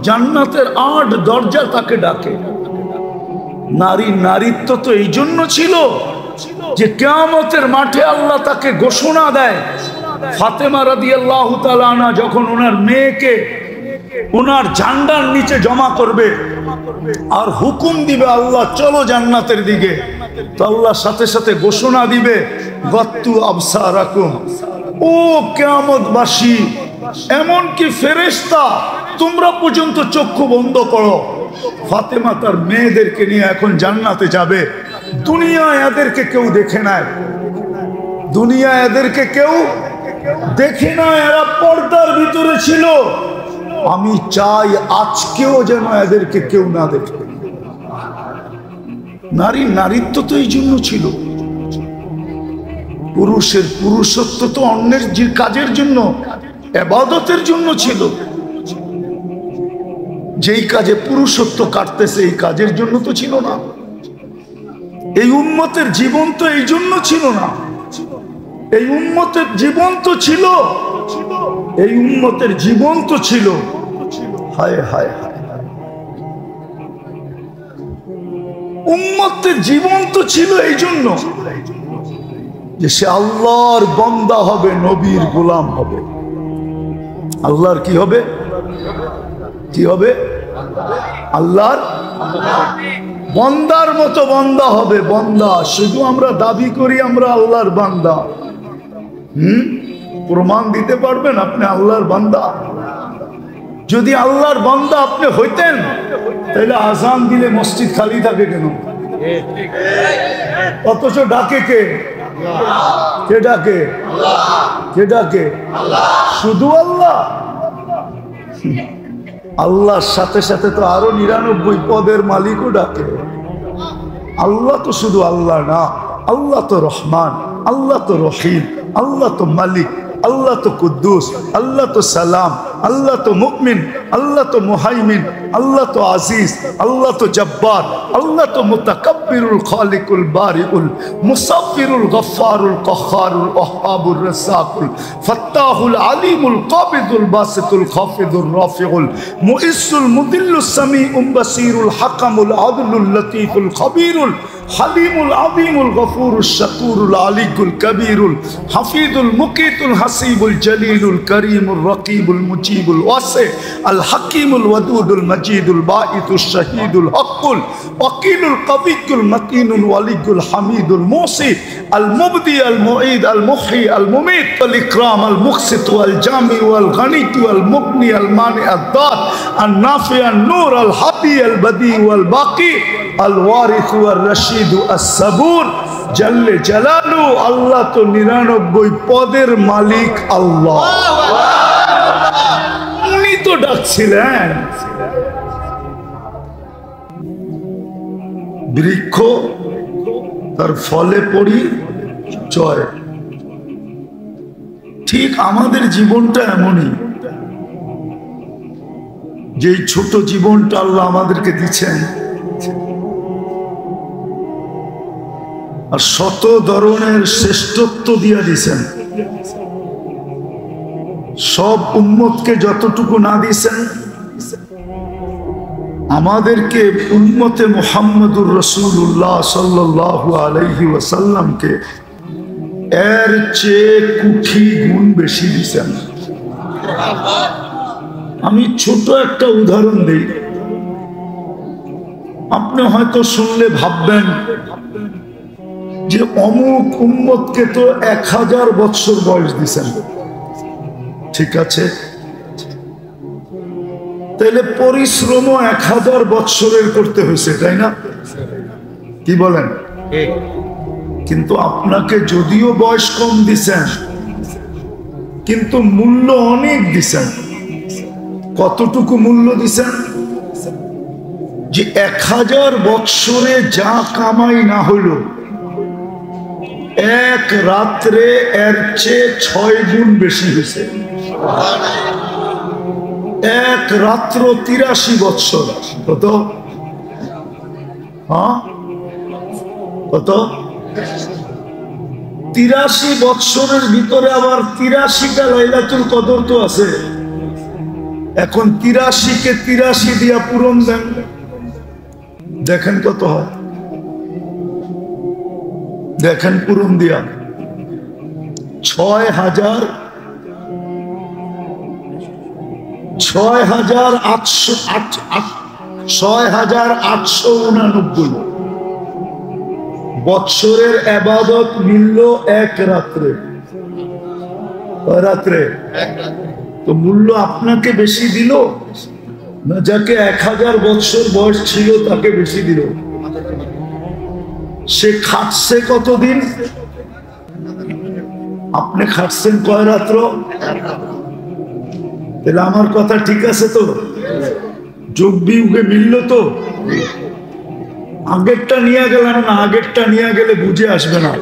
জান্নাতের 8 দরজা তাকে ডাকে। নারীর নারীত্ব তো এই জন্য ছিল যে কিয়ামতের মাঠে আল্লাহ তাকে ঘোষণা দেয়, ফাতেমা রাদিয়াল্লাহু তাআলা আনহা যখন ওনার মেয়েকে ওনার ঝান্ডার নিচে জমা করবে আর হুকুম দিবে আল্লাহ চলো জান্নাতের দিকে, তো আল্লাহ সাথে সাথে ঘোষণা দিবে গত্তু আবসারাকুম, ও কিয়ামতবাসী এমনকি ফেরেশতা তোমরা পর্যন্ত চক্ষু বন্ধ করো। ফাতেমা তার মেয়েদেরকে নিয়ে এখন জান্নাতে যাবে, দুনিয়ায় এদেরকে কেউ দেখে নাই, দুনিয়ায় এদেরকে কেউ দেখে না, এরা পর্দার ভিতরে ছিল, আমি চাই আজকেও যেন এদেরকে কেউ না দেখে। নারীর নারীত্ব তো এই জন্য ছিল, পুরুষের পুরুষত্ব তো অন্যের কাজের জন্য, ইবাদতের জন্য ছিল। যেই কাজে পুরুষত্ব কাটতেছে এই কাজের জন্য তো ছিল না। এই উম্মতের জীবন তো এই জন্য ছিল না, এই উম্মতের জীবন তো ছিল, এই উম্মতের জীবন তো ছিল, হায় হায় হায়, উম্মতের জীবন তো ছিল এই জন্য যে সে আল্লাহর বান্দা হবে, নবীর গোলাম হবে। আল্লাহর কি হবে? কি হবে? আল্লাহর বান্দার মতো বান্দা হবে, বান্দা। শুধু আমরা দাবি করি আমরা আল্লাহর বান্দা, প্রমাণ দিতে পারবেন আপনি আল্লাহর বান্দা? যদি আল্লাহর বান্দা আপনি হইতেন তাহলে আজান দিলে মসজিদ খালি থাকে কেন? অথচ ডাকে কে? কে ডাকে? কে ডাকে? শুধু আল্লাহ। আল্লাহর সাথে সাথে তো আরো 99 পদের মালিকও ডাকে। আল্লাহ তো শুধু আল্লাহ না, আল্লাহ তো রহমান, আল্লাহ তো রহিম, আল্লাহ তো মালিক, আল্লাহ তো কুদ্দুস, আল্লাহ তো সালাম, আল্লাহ তো মুমিন, আল্লাহ তো মুহাইমিন, আল্লাহ তো আজিজ, আল্লাহ তো জব্বার, আল্লাহ তো মুতাকাব্বিরুল খালিকুল বারিউল মুসাব্বিরুল গফফারুল কহ্হারুল ওয়াহ্হাবুর রাসাকুল ফাত্তাহুল আলিমুল কাবিদুল বাসিতুল খাফিদুর রাফিউল মুইসুল মুদিল্লুস সামিউম বাসিরুল হাকামুল আদলুল লতীফুল খবীরুল হালিমুল আযীমুল গফুরুশ শাকুরুল আলিকুল কবীরুল হাফিজুল মুকিতুল হাসিবুল জলিলুল করিমুর রকিবুল মুজিবুল ওয়াসি আল হাকিমুল ওয়াদুদুল মজিদুল বাঈতুশ শাহীদুল হকুল ওয়াকিলুল কবিয়ুল মতিনুল ওয়ালিয়ুল হামিদুল মুসি আল মুবদি আল মুঈদ আল মুহয়ি আল মুমীত আল ইকরাম আল মুকসিত ওয়াল জামি ওয়াল গনি ওয়াল মুগনি আল মানি আল দাত আল নাফি আল নূর আল হাদি আল বদি ওয়াল বাকি আল ওয়ারিস ওয়াল রশিদ আস সাবুর জাল্লে জালালু। আল্লাহ তো 99 পদের মালিক আল্লাহ, উনি তো ডাকছিলেন। বৃক্ষ তার ফলে পড়ি জয়, ঠিক আমাদের জীবনটা এমনই, যে ছোট জীবনটা আল্লাহ আমাদেরকে দিচ্ছেন আর শত ধরনের শ্রেষ্ঠত্ব দিয়ে দিছেন। সব উম্মতকে যতটুকু না দিছেন, আমাদেরকে উম্মতে মুহাম্মদুর রাসূলুল্লাহ সাল্লাল্লাহু আলাইহি ওয়াসাল্লামকে এর চেয়ে কোটি গুণ বেশি দিছেন। আমি ছোট একটা উদাহরণ দেই, আপনি হয়তো শুনলে ভাববেন যে অমুক উম্মতকে তো 1000 বছর বয়স দিছেন। ঠিক আছে, তাহলে পরিশ্রমও 1000 বৎসরের করতে হয়েছে, তাই না? কি বলেন? কিন্তু আপনাকে যদিও বয়স কম দিছেন, কিন্তু মূল্য অনেক দিছেন। কতটুকু মূল্য দিছেন? যে 1000 বৎসরে যা কামাই না হইল, এক রাত্রে এর চেয়ে 6 গুণ বেশি হয়েছে। এক রাত্র 83 বৎসর। কত? কত? 83 বৎসরের ভিতরে আবার 83টা লাইলাতুল কদর তো আছে। এখন 83 কে 83 দিয়া পূরণ দেন, দেখেন কত হয়। দেখেন পূরণ দিয়া 6,889 বৎসরের ইবাদত মিলল এক রাত্রে। রাত্রে তো মূল্য আপনাকে বেশি দিল না যাকে 1000 বৎসর বয়স ছিল তাকে বেশি দিল? সে খাটছে কতদিন? আপনি খাটছেন কয় রাত্র? তাহলে আমার কথা ঠিক আছে তো? যোগ বিয়োগে মিলল তো? আগেরটা নিয়ে গেলেন না, আগেরটা নিয়ে গেলে বুঝে আসবে না।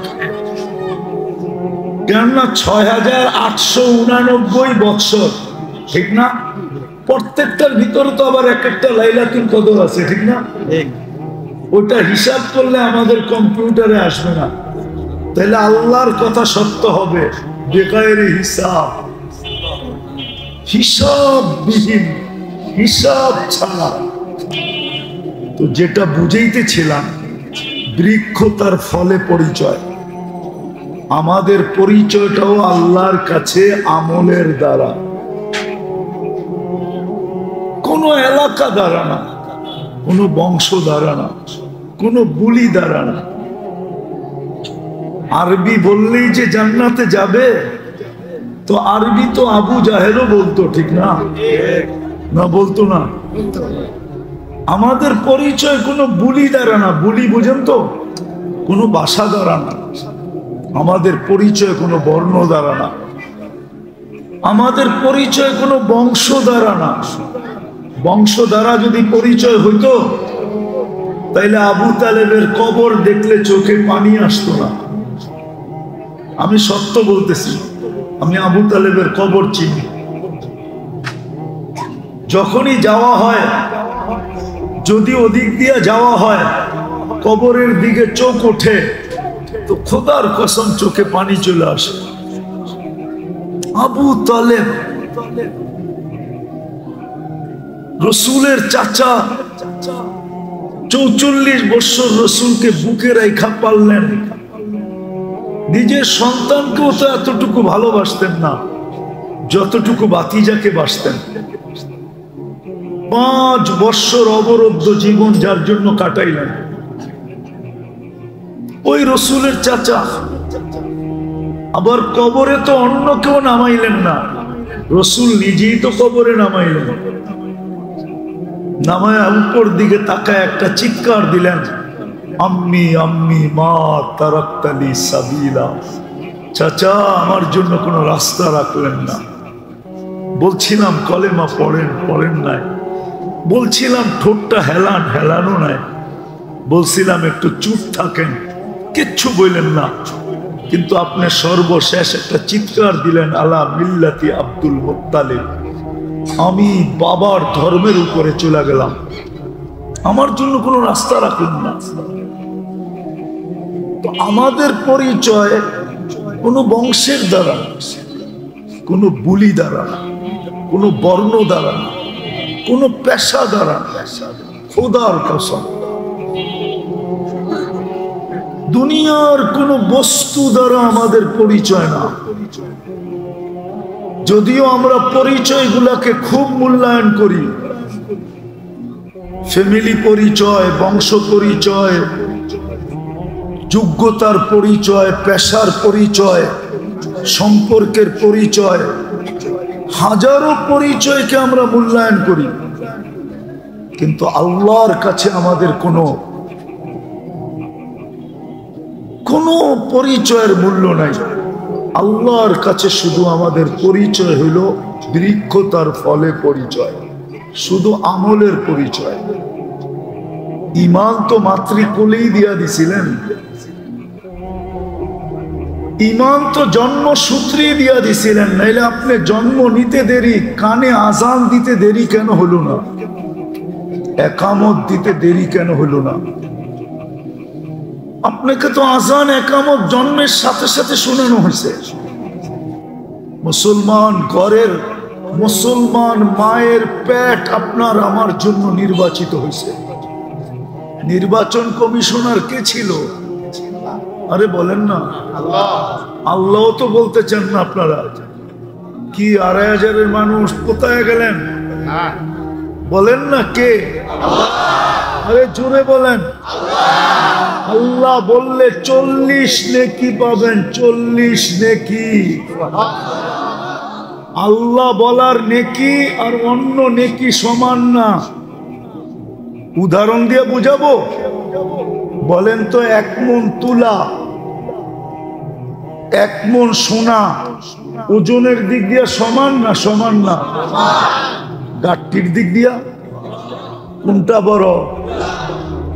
কেননা 6,889 বৎসর, ঠিক না? প্রত্যেকটার ভিতরে তো আবার এক একটা লাইলাতুল কদর আছে, ঠিক না? ওটা হিসাব করলে আমাদের কম্পিউটারে আসবে না। তাহলে আল্লাহর কথা সত্য হবে বেগায়েরে হিসাব, হিসাববিহীন, হিসাব ছাড়া। তো যেটা বুঝাইতেছিলাম, বৃক্ষ তার ফলে পরিচয়। আমাদের পরিচয়টাও আল্লাহর কাছে আমলের দ্বারা, কোনো এলাকা দ্বারা না, কোনো বংশ দ্বারা না, কোনো বুলি দ্বারা না। আরবি বললেই যে জান্নাতে যাবে, তো আরবি তো আবু জাহেলও বলতো, ঠিক না? না বলতো না? আমাদের পরিচয় কোনো বুলি দ্বারা না, বুলি বুঝেন তো, কোনো ভাষা দ্বারা না। আমাদের পরিচয় কোনো বর্ণ দ্বারা না, আমাদের পরিচয় কোনো বংশ দ্বারা না। বংশ দ্বারা যদি পরিচয় হইতো তাইলে আবু তালেবের কবর দেখলে চোখে পানি আসতো না। আমি সত্য বলতেছি, আমি আবু তালেবের কবর চিনি। যখনই যাওয়া হয়, যদি ওদিক দিয়ে যাওয়া হয়, কবরের দিকে চোখ ওঠে, তো খোদার কসম চোখে পানি চলে আসে। আবু তালেব রসুলের চাচা, 44 বছর রসুলকে বুকে রাইখা পারলেন। নিজের সন্তানকেও তো এতটুকু ভালোবাসতেন না যতটুকু ভাতিজাকে বাসতেন। 5 বছর অবরুদ্ধ জীবন যার জন্য কাটাইলেন। ওই রসুলের চাচা আবার কবরে তো অন্য কেউ নামাইলেন না, রসুল নিজেই তো কবরে নামাইলেন। নামায় উপর দিকে তাকায় একটা চিৎকার দিলেন, আম্মি আম্মি মা তারাক্তালি সাবিলা। চাচা, আমার জন্য কোনো রাস্তা রাখলেন না। বলছিলাম কলেমা পড়েন, পড়েন নাই। বলছিলাম ঠোঁটটা হেলান, হেলানো নাই। বলছিলাম একটু চুপ থাকেন, কিচ্ছু বললেন না। কিন্তু আপনি সর্বশেষ একটা চিৎকার দিলেন, আলা মিল্লাতি আব্দুল মুত্তালিব। আমি বাবার ধর্মের উপরে চলে গেলাম, আমার জন্য কোনো রাস্তা রাখলেন না। তো আমাদের পরিচয় কোনো বংশের দ্বারা, কোনো বুলি দ্বারা, কোনো বর্ণ দ্বারা, কোনো পেশা দ্বারা। খোদার কসম, দুনিয়ার কোনো বস্তু দ্বারা আমাদের পরিচয় না। যদিও আমরা পরিচয়গুলোকে খুব মূল্যায়ন করি, ফ্যামিলি পরিচয়, বংশ পরিচয়, যোগ্যতার পরিচয়, পেশার পরিচয়, সম্পর্কের পরিচয়, হাজারো পরিচয়কে আমরা মূল্যায়ন করি। কিন্তু আল্লাহর কাছে আমাদের কোনো পরিচয়ের মূল্য নাই। আল্লাহর কাছে শুধু আমাদের পরিচয় হইল বৃক্ষ, তার ফলে পরিচয়, শুধু আমলের পরিচয়। ঈমান তো মাতৃকুলেই দিয়া দিছিলেন, ঈমান তো জন্মসূত্রেই দিয়া দিছিলেন, নাইলে আপনি জন্ম নিতে দেরি, কানে আজান দিতে দেরি কেন হলো না, একামত দিতে দেরি কেন হলো না? আপনাকে তো আজান একামত জন্মের সাথে সাথে শোনানো হয়েছে। মুসলমান ঘরের মুসলমান মায়ের পেট আপনার আমার জন্য নির্বাচিত হয়েছে। নির্বাচন কমিশনার কে ছিল? আরে বলেন না, আল্লাহ তো বলতে চান না আপনারা? কি ২৫০০-এর মানুষ কোথায় গেলেন? বলেন না কে? আরে জোরে বলেন। আল্লাহ বললে ৪০ নেকি পাবেন, ৪০ নেকি। আল্লাহ বলার নেকি আর অন্য নেকি সমান না। উদাহরণ দিয়ে বুঝাবো? বলেন তো, ১ মণ তুলা, ১ মণ সোনা ওজনের দিক দিয়ে সমান না? সমান না। গাঠটির দিক দিয়া কোনটা বড়?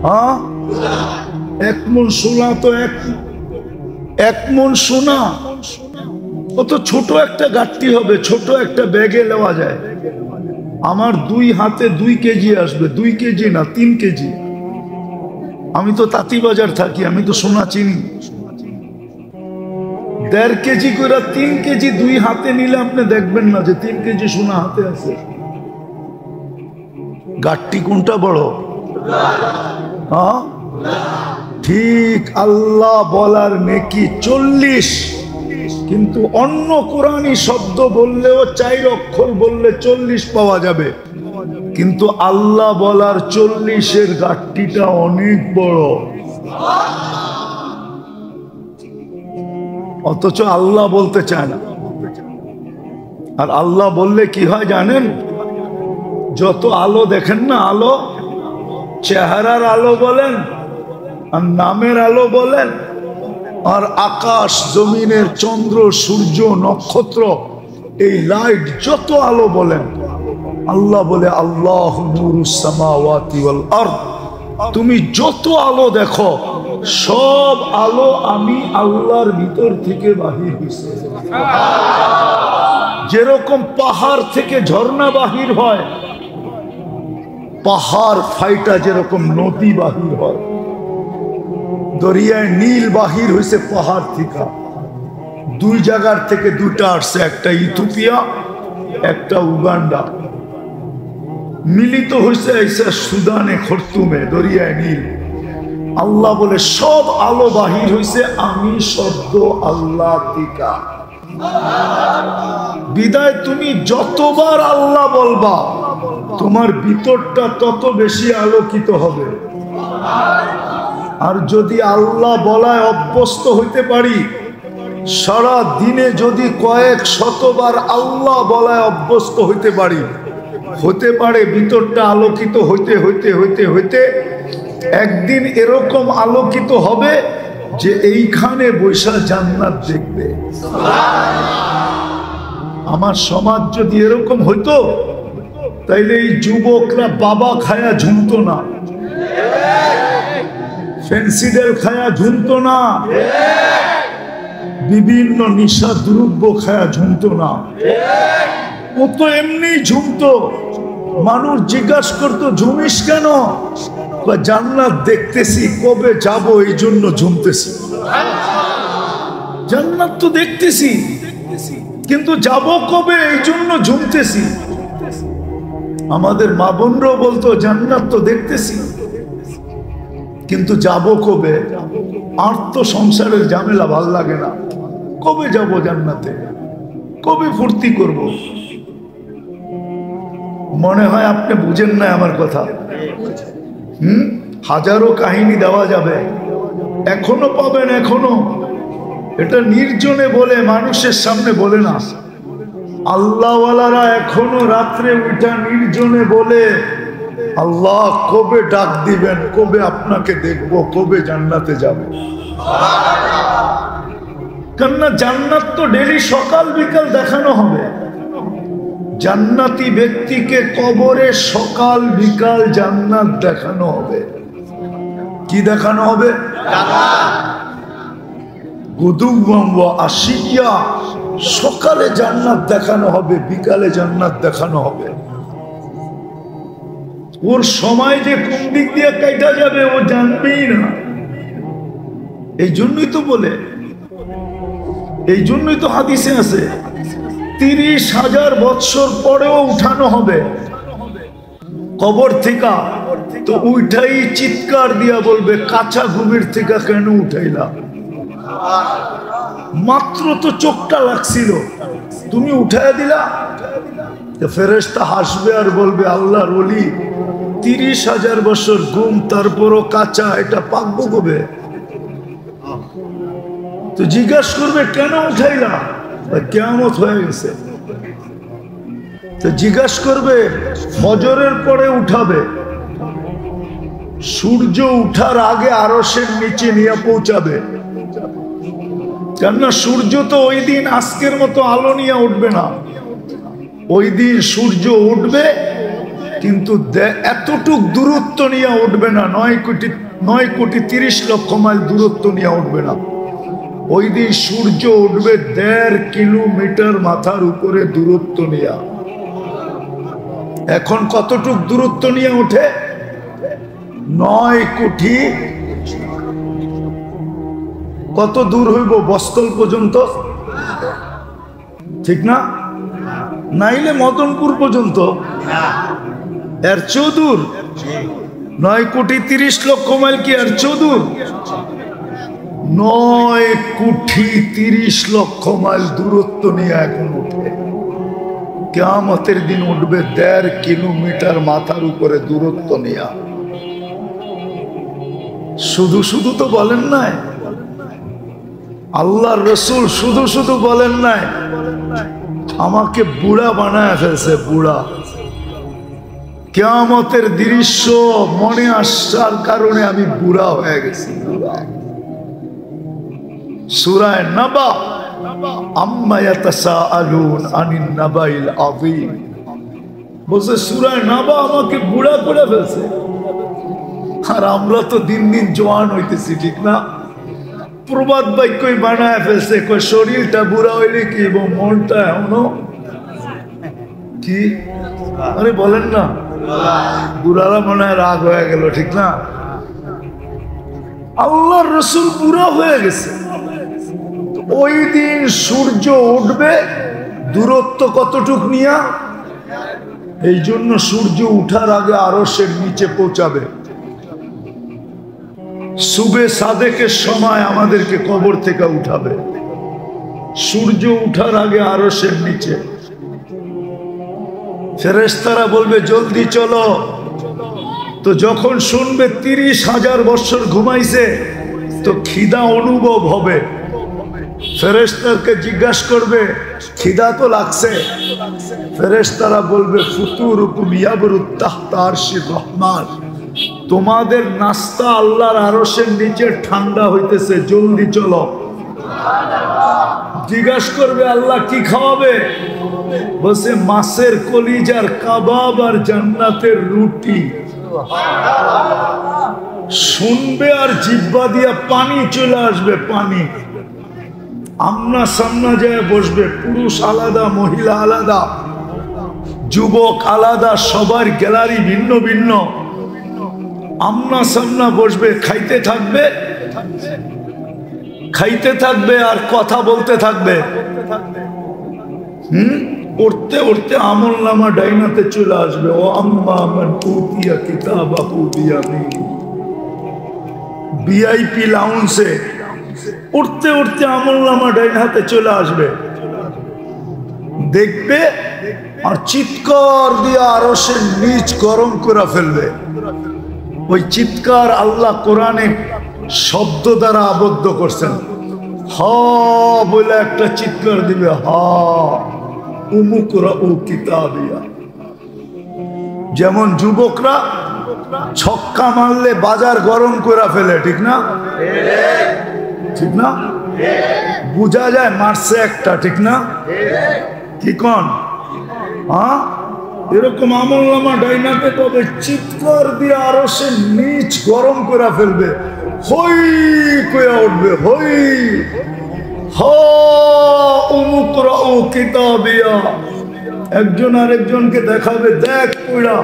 হ্যাঁ, ১ মণ সোনা তো ১ মণ সোনা কত ছোট একটা গাঠটি হবে, ছোট একটা ব্যাগে নেওয়া যায়। আমার ২ হাতে ২ কেজি আসবে, ২ কেজি না ৩ কেজি। আমি তো তাঁতিবাজার থাকি, আমি তো সোনা চিনি। ১.৫ কেজি করে ৩ কেজি ২ হাতে নিলে আপনি দেখবেন না যে ৩ কেজি সোনা হাতে আছে। গাঠটি কোনটা বড়? হ্যাঁ ঠিক। আল্লাহ বলার নেকি ৪০, কিন্তু অন্য কোরআনী শব্দ বললেও ৪ অক্ষর বললে ৪০ পাওয়া যাবে, কিন্তু আল্লাহ বলার ৪০-এর গাঠটিটা অনেক বড়। অথচ আল্লাহ বলতে চায় না। আর আল্লাহ বললে কি হয় জানেন? যত আলো দেখেন না, আলো, চেহারার আলো বলেন আর নামের আলো বলেন, আর আকাশ জমিনের চন্দ্র সূর্য নক্ষত্র এই লাইট যত আলো বলেন, আল্লাহ বলে আল্লাহু নূরুস সামাওয়াতি ওয়াল আরদ। তুমি যত আলো দেখো, সব আলো আমি আল্লাহর ভিতর থেকে বাহির হইছে। যেরকম পাহাড় থেকে ঝর্ণা বাহির হয়, পাহাড় ফাইটা যেরকম নদী বাহির হয়, দরিয়ায় নীল বাহির হয়েছে পাহাড় থেকে। ২ জায়গার থেকে ২টা আসছে, একটা ইথিওপিয়া, একটা উগান্ডা, মিলিত হয়েছে এসে সুদানে খর্তুমে, দরিয়ায় নীল। আল্লাহ বলে সব আলো বাহির হয়েছে আমি শব্দ আল্লাহ টিকা। বিদায় তুমি যতবার আল্লাহ বলবা, তোমার ভিতরটা তত বেশি আলোকিত হবে। আর যদি আল্লাহ বলায় অভ্যস্ত হইতে পারি, সারা দিনে যদি কয়েক শতবার আল্লাহ বলায় অভ্যস্ত হইতে পারি, হতে পারে ভিতরটা আলোকিত হইতে হইতে হইতে হইতে একদিন এরকম আলোকিত হবে যে এইখানে বৈশা জান্নাত দেখবে। আমার সমাজ যদি এরকম হইতো, তাইলে এই যুবকরা বাবা খায়া ঝুমতো না, ফেন্সিডেল খায়া ঝুমতো না, বিভিন্ন নিশা দ্রব্য খায়া ঝুমতো না। ও তো এমনি ঝুমতো। মানুষ জিজ্ঞাসা করতো ঝুমিস কেন? জান্নাত দেখতেছি, কবে যাব এই জন্য ঝুমতেছি। জান্নাত তো দেখতেছি, কিন্তু যাব কবে এই জন্য ঝুমতেছি। আমাদের মা বোনরাও বলতো জান্নাত তো দেখতেছি, কিন্তু যাব কবে? আর তো সংসারের ঝামেলা ভাল লাগে না, কবে যাব জান্নাতে, কবে ফুর্তি করব? মনে হয় আপনি বুঝেন না আমার কথা। হাজারো কাহিনী দেওয়া যাবে, এখনো পাবেন, এখনো। এটা নির্জনে বলে, মানুষের সামনে বলে না। আল্লাহওয়ালারা এখনো রাত্রে উঠা নির্জনে বলে, আল্লাহ কবে ডাক দিবেন, কবে আপনাকে দেখবো, কবে জান্নাতে যাব। কেননা জান্নাত তো ডেলি সকাল বিকাল দেখানো হবে। জান্নাতি ব্যক্তিকে কবরে সকাল বিকাল জান্নাত দেখানো হবে। কি দেখানো হবে? গুদুওয়াম ওয়া আশিয়া, সকালে জান্নাত দেখানো হবে, বিকালে জান্নাত দেখানো হবে। ওর সময় যে কোন দিক দিয়ে কেটে যাবে ও জানবেই না। এই জন্যই তো বলে, এই জন্যই তো হাদিসে আছে 30,000 বৎসর পরেও উঠানো হবে কবর থেকে। তো উঠাই চিৎকার দিয়া বলবে, কাঁচা ঘুমের থেকে কেন উঠাইলা? মাত্র তো চোখটা লাগছিল, তুমি উঠাইয়া দিলা। ফেরেশতা হাসবে আর বলবে, আল্লাহর ওলি 30,000 বছর ঘুম, তারপরও কাঁচা, এটা পাকবো কবে? তো জিজ্ঞাসা করবে, কেন উঠাইলা? কিয়ামত হয়ে গেছে। তো জিজ্ঞাসা করবে, ফজরের পরে উঠাবে, সূর্য উঠার আগে আরশের নিচে নিয়ে পৌঁছাবে। কেননা সূর্য তো ওই দিন আজকের মতো আলো নিয়ে উঠবে না। ওই দিন সূর্য উঠবে, কিন্তু এতটুক দূরত্ব নিয়ে উঠবে না, 9,30,00,000 মাইল দূরত্ব নিয়ে উঠবে না। ওই দিন সূর্য উঠবে 1.5 কিলোমিটার মাথার উপরে দূরত্ব নিয়ে। এখন কতটুক দূরত্ব নিয়ে ওঠে? 9 কোটি। কত দূর হইব? বস্তল পর্যন্ত, ঠিক না? নাইলে মদনপুর পর্যন্ত, এর চেয়েও দূর। 9,30,00,000 মাইল কি এর চেয়েও দূর? 9,30,00,000 মাইল দূরত্ব নিয়ে এখন উঠে। কিয়ামতের দিন উঠবে 1.5 কিলোমিটার মাথার উপরে দূরত্ব নিয়ে। শুধু শুধু তো বলেন নাই, আল্লাহর রাসূল শুধু শুধু বলেন নাই, আমাকে বুড়া বানায় ফেলছে, বুড়া। কিয়ামতের দৃশ্য মনে আসার কারণে আমি বুড়া হয়ে গেছি। সূরা নাবা, আম্মা ইয়াতাসাআলুন আনিন নাবাইল আযীম, বলছে সূরা নাবা আমাকে বুড়া করে ফেলছে। আর আমরা তো দিন দিন জওয়ান হইতেছি, ঠিক না? প্রবাদ বাক্যই বানায় ফেলছে, কই শরীরটা বুড়া হইলে কি এবং মনটা এমনও কি? আরে বলেন না, বুড়ারা মনে হয় রাগ হয়ে গেল, ঠিক না? আল্লাহর রাসূল বুড়া হয়ে গেছে। ওই দিন সূর্য উঠবে, দূরত্ব কতটুক নিয়া? এই জন্য সূর্য উঠার আগে আরশের নিচে পৌঁছাবে। সুবে সাদেকের সময় আমাদেরকে কবর থেকে উঠাবে, সূর্য উঠার আগে আরশের নিচে। ফেরেশতারা বলবে, জলদি চলো। তো যখন শুনবে 30,000 বছর ঘুমাইছে, তো খিদা অনুভব হবে। ফেরেশতাকে জিজ্ঞাসা করবে, খিদা তো লাগছে? ফেরেশতারা বলবে, ফুতুরুকুম ইয়াবরুত তাহতা আরশির রহমান, তোমাদের নাস্তা আল্লাহর আরশের নিচে ঠান্ডা হইতেছে, জলদি চলো। জিজ্ঞাসা করবে, আল্লাহ কি খাওয়াবে? বসে মাছের কলিজার কাবাব আর জান্নাতের রুটি। শুনবে আর জিহ্বা দিয়া পানি চলে আসবে, পানি। আমনা সামনা যায় বসবে, পুরুষ আলাদা, মহিলা আলাদা, যুবক আলাদা, সবার গ্যালারি ভিন্ন ভিন্ন। আমনা সামনা বসবে, খাইতে থাকবে, খাইতে থাকবে আর কথা বলতে থাকবে। উঠতে উঠতে আমল নামা ডাইনাতে চলে আসবে। ও আম্মা মান উতিয়া কিতাবাহু বিয়ামিনি, ভিআইপি লাউঞ্জে উঠতে উঠতে আমল নামা ডাইন হাতে চলে আসবে, দেখবে আর চিৎকার দিয়ে আরশের নিচ গরম করে ফেলবে। ওই চিৎকার আল্লাহ কোরআনে শব্দ দ্বারা আবদ্ধ করছেন। হা বলে একটা চিৎকার দিবে, হা উমুকরা ও কিতাবিয়া। যেমন যুবকরা ছক্কা মারলে বাজার গরম করে ফেলে, ঠিক না? ঠিক না? বুঝা যায় মারছে একটা, ঠিক না? কি কোন? হ্যাঁ, এরকম আমলনামা ডাইনাকে তবে চিৎকার দিয়ে আরো সে নিচ গরম করে ফেলবে, হই কইয়া উঠবে, হই হা উমুকরাউ কিতাবিয়া। একজন আরেকজনকে দেখাবে, দেখ কইরা।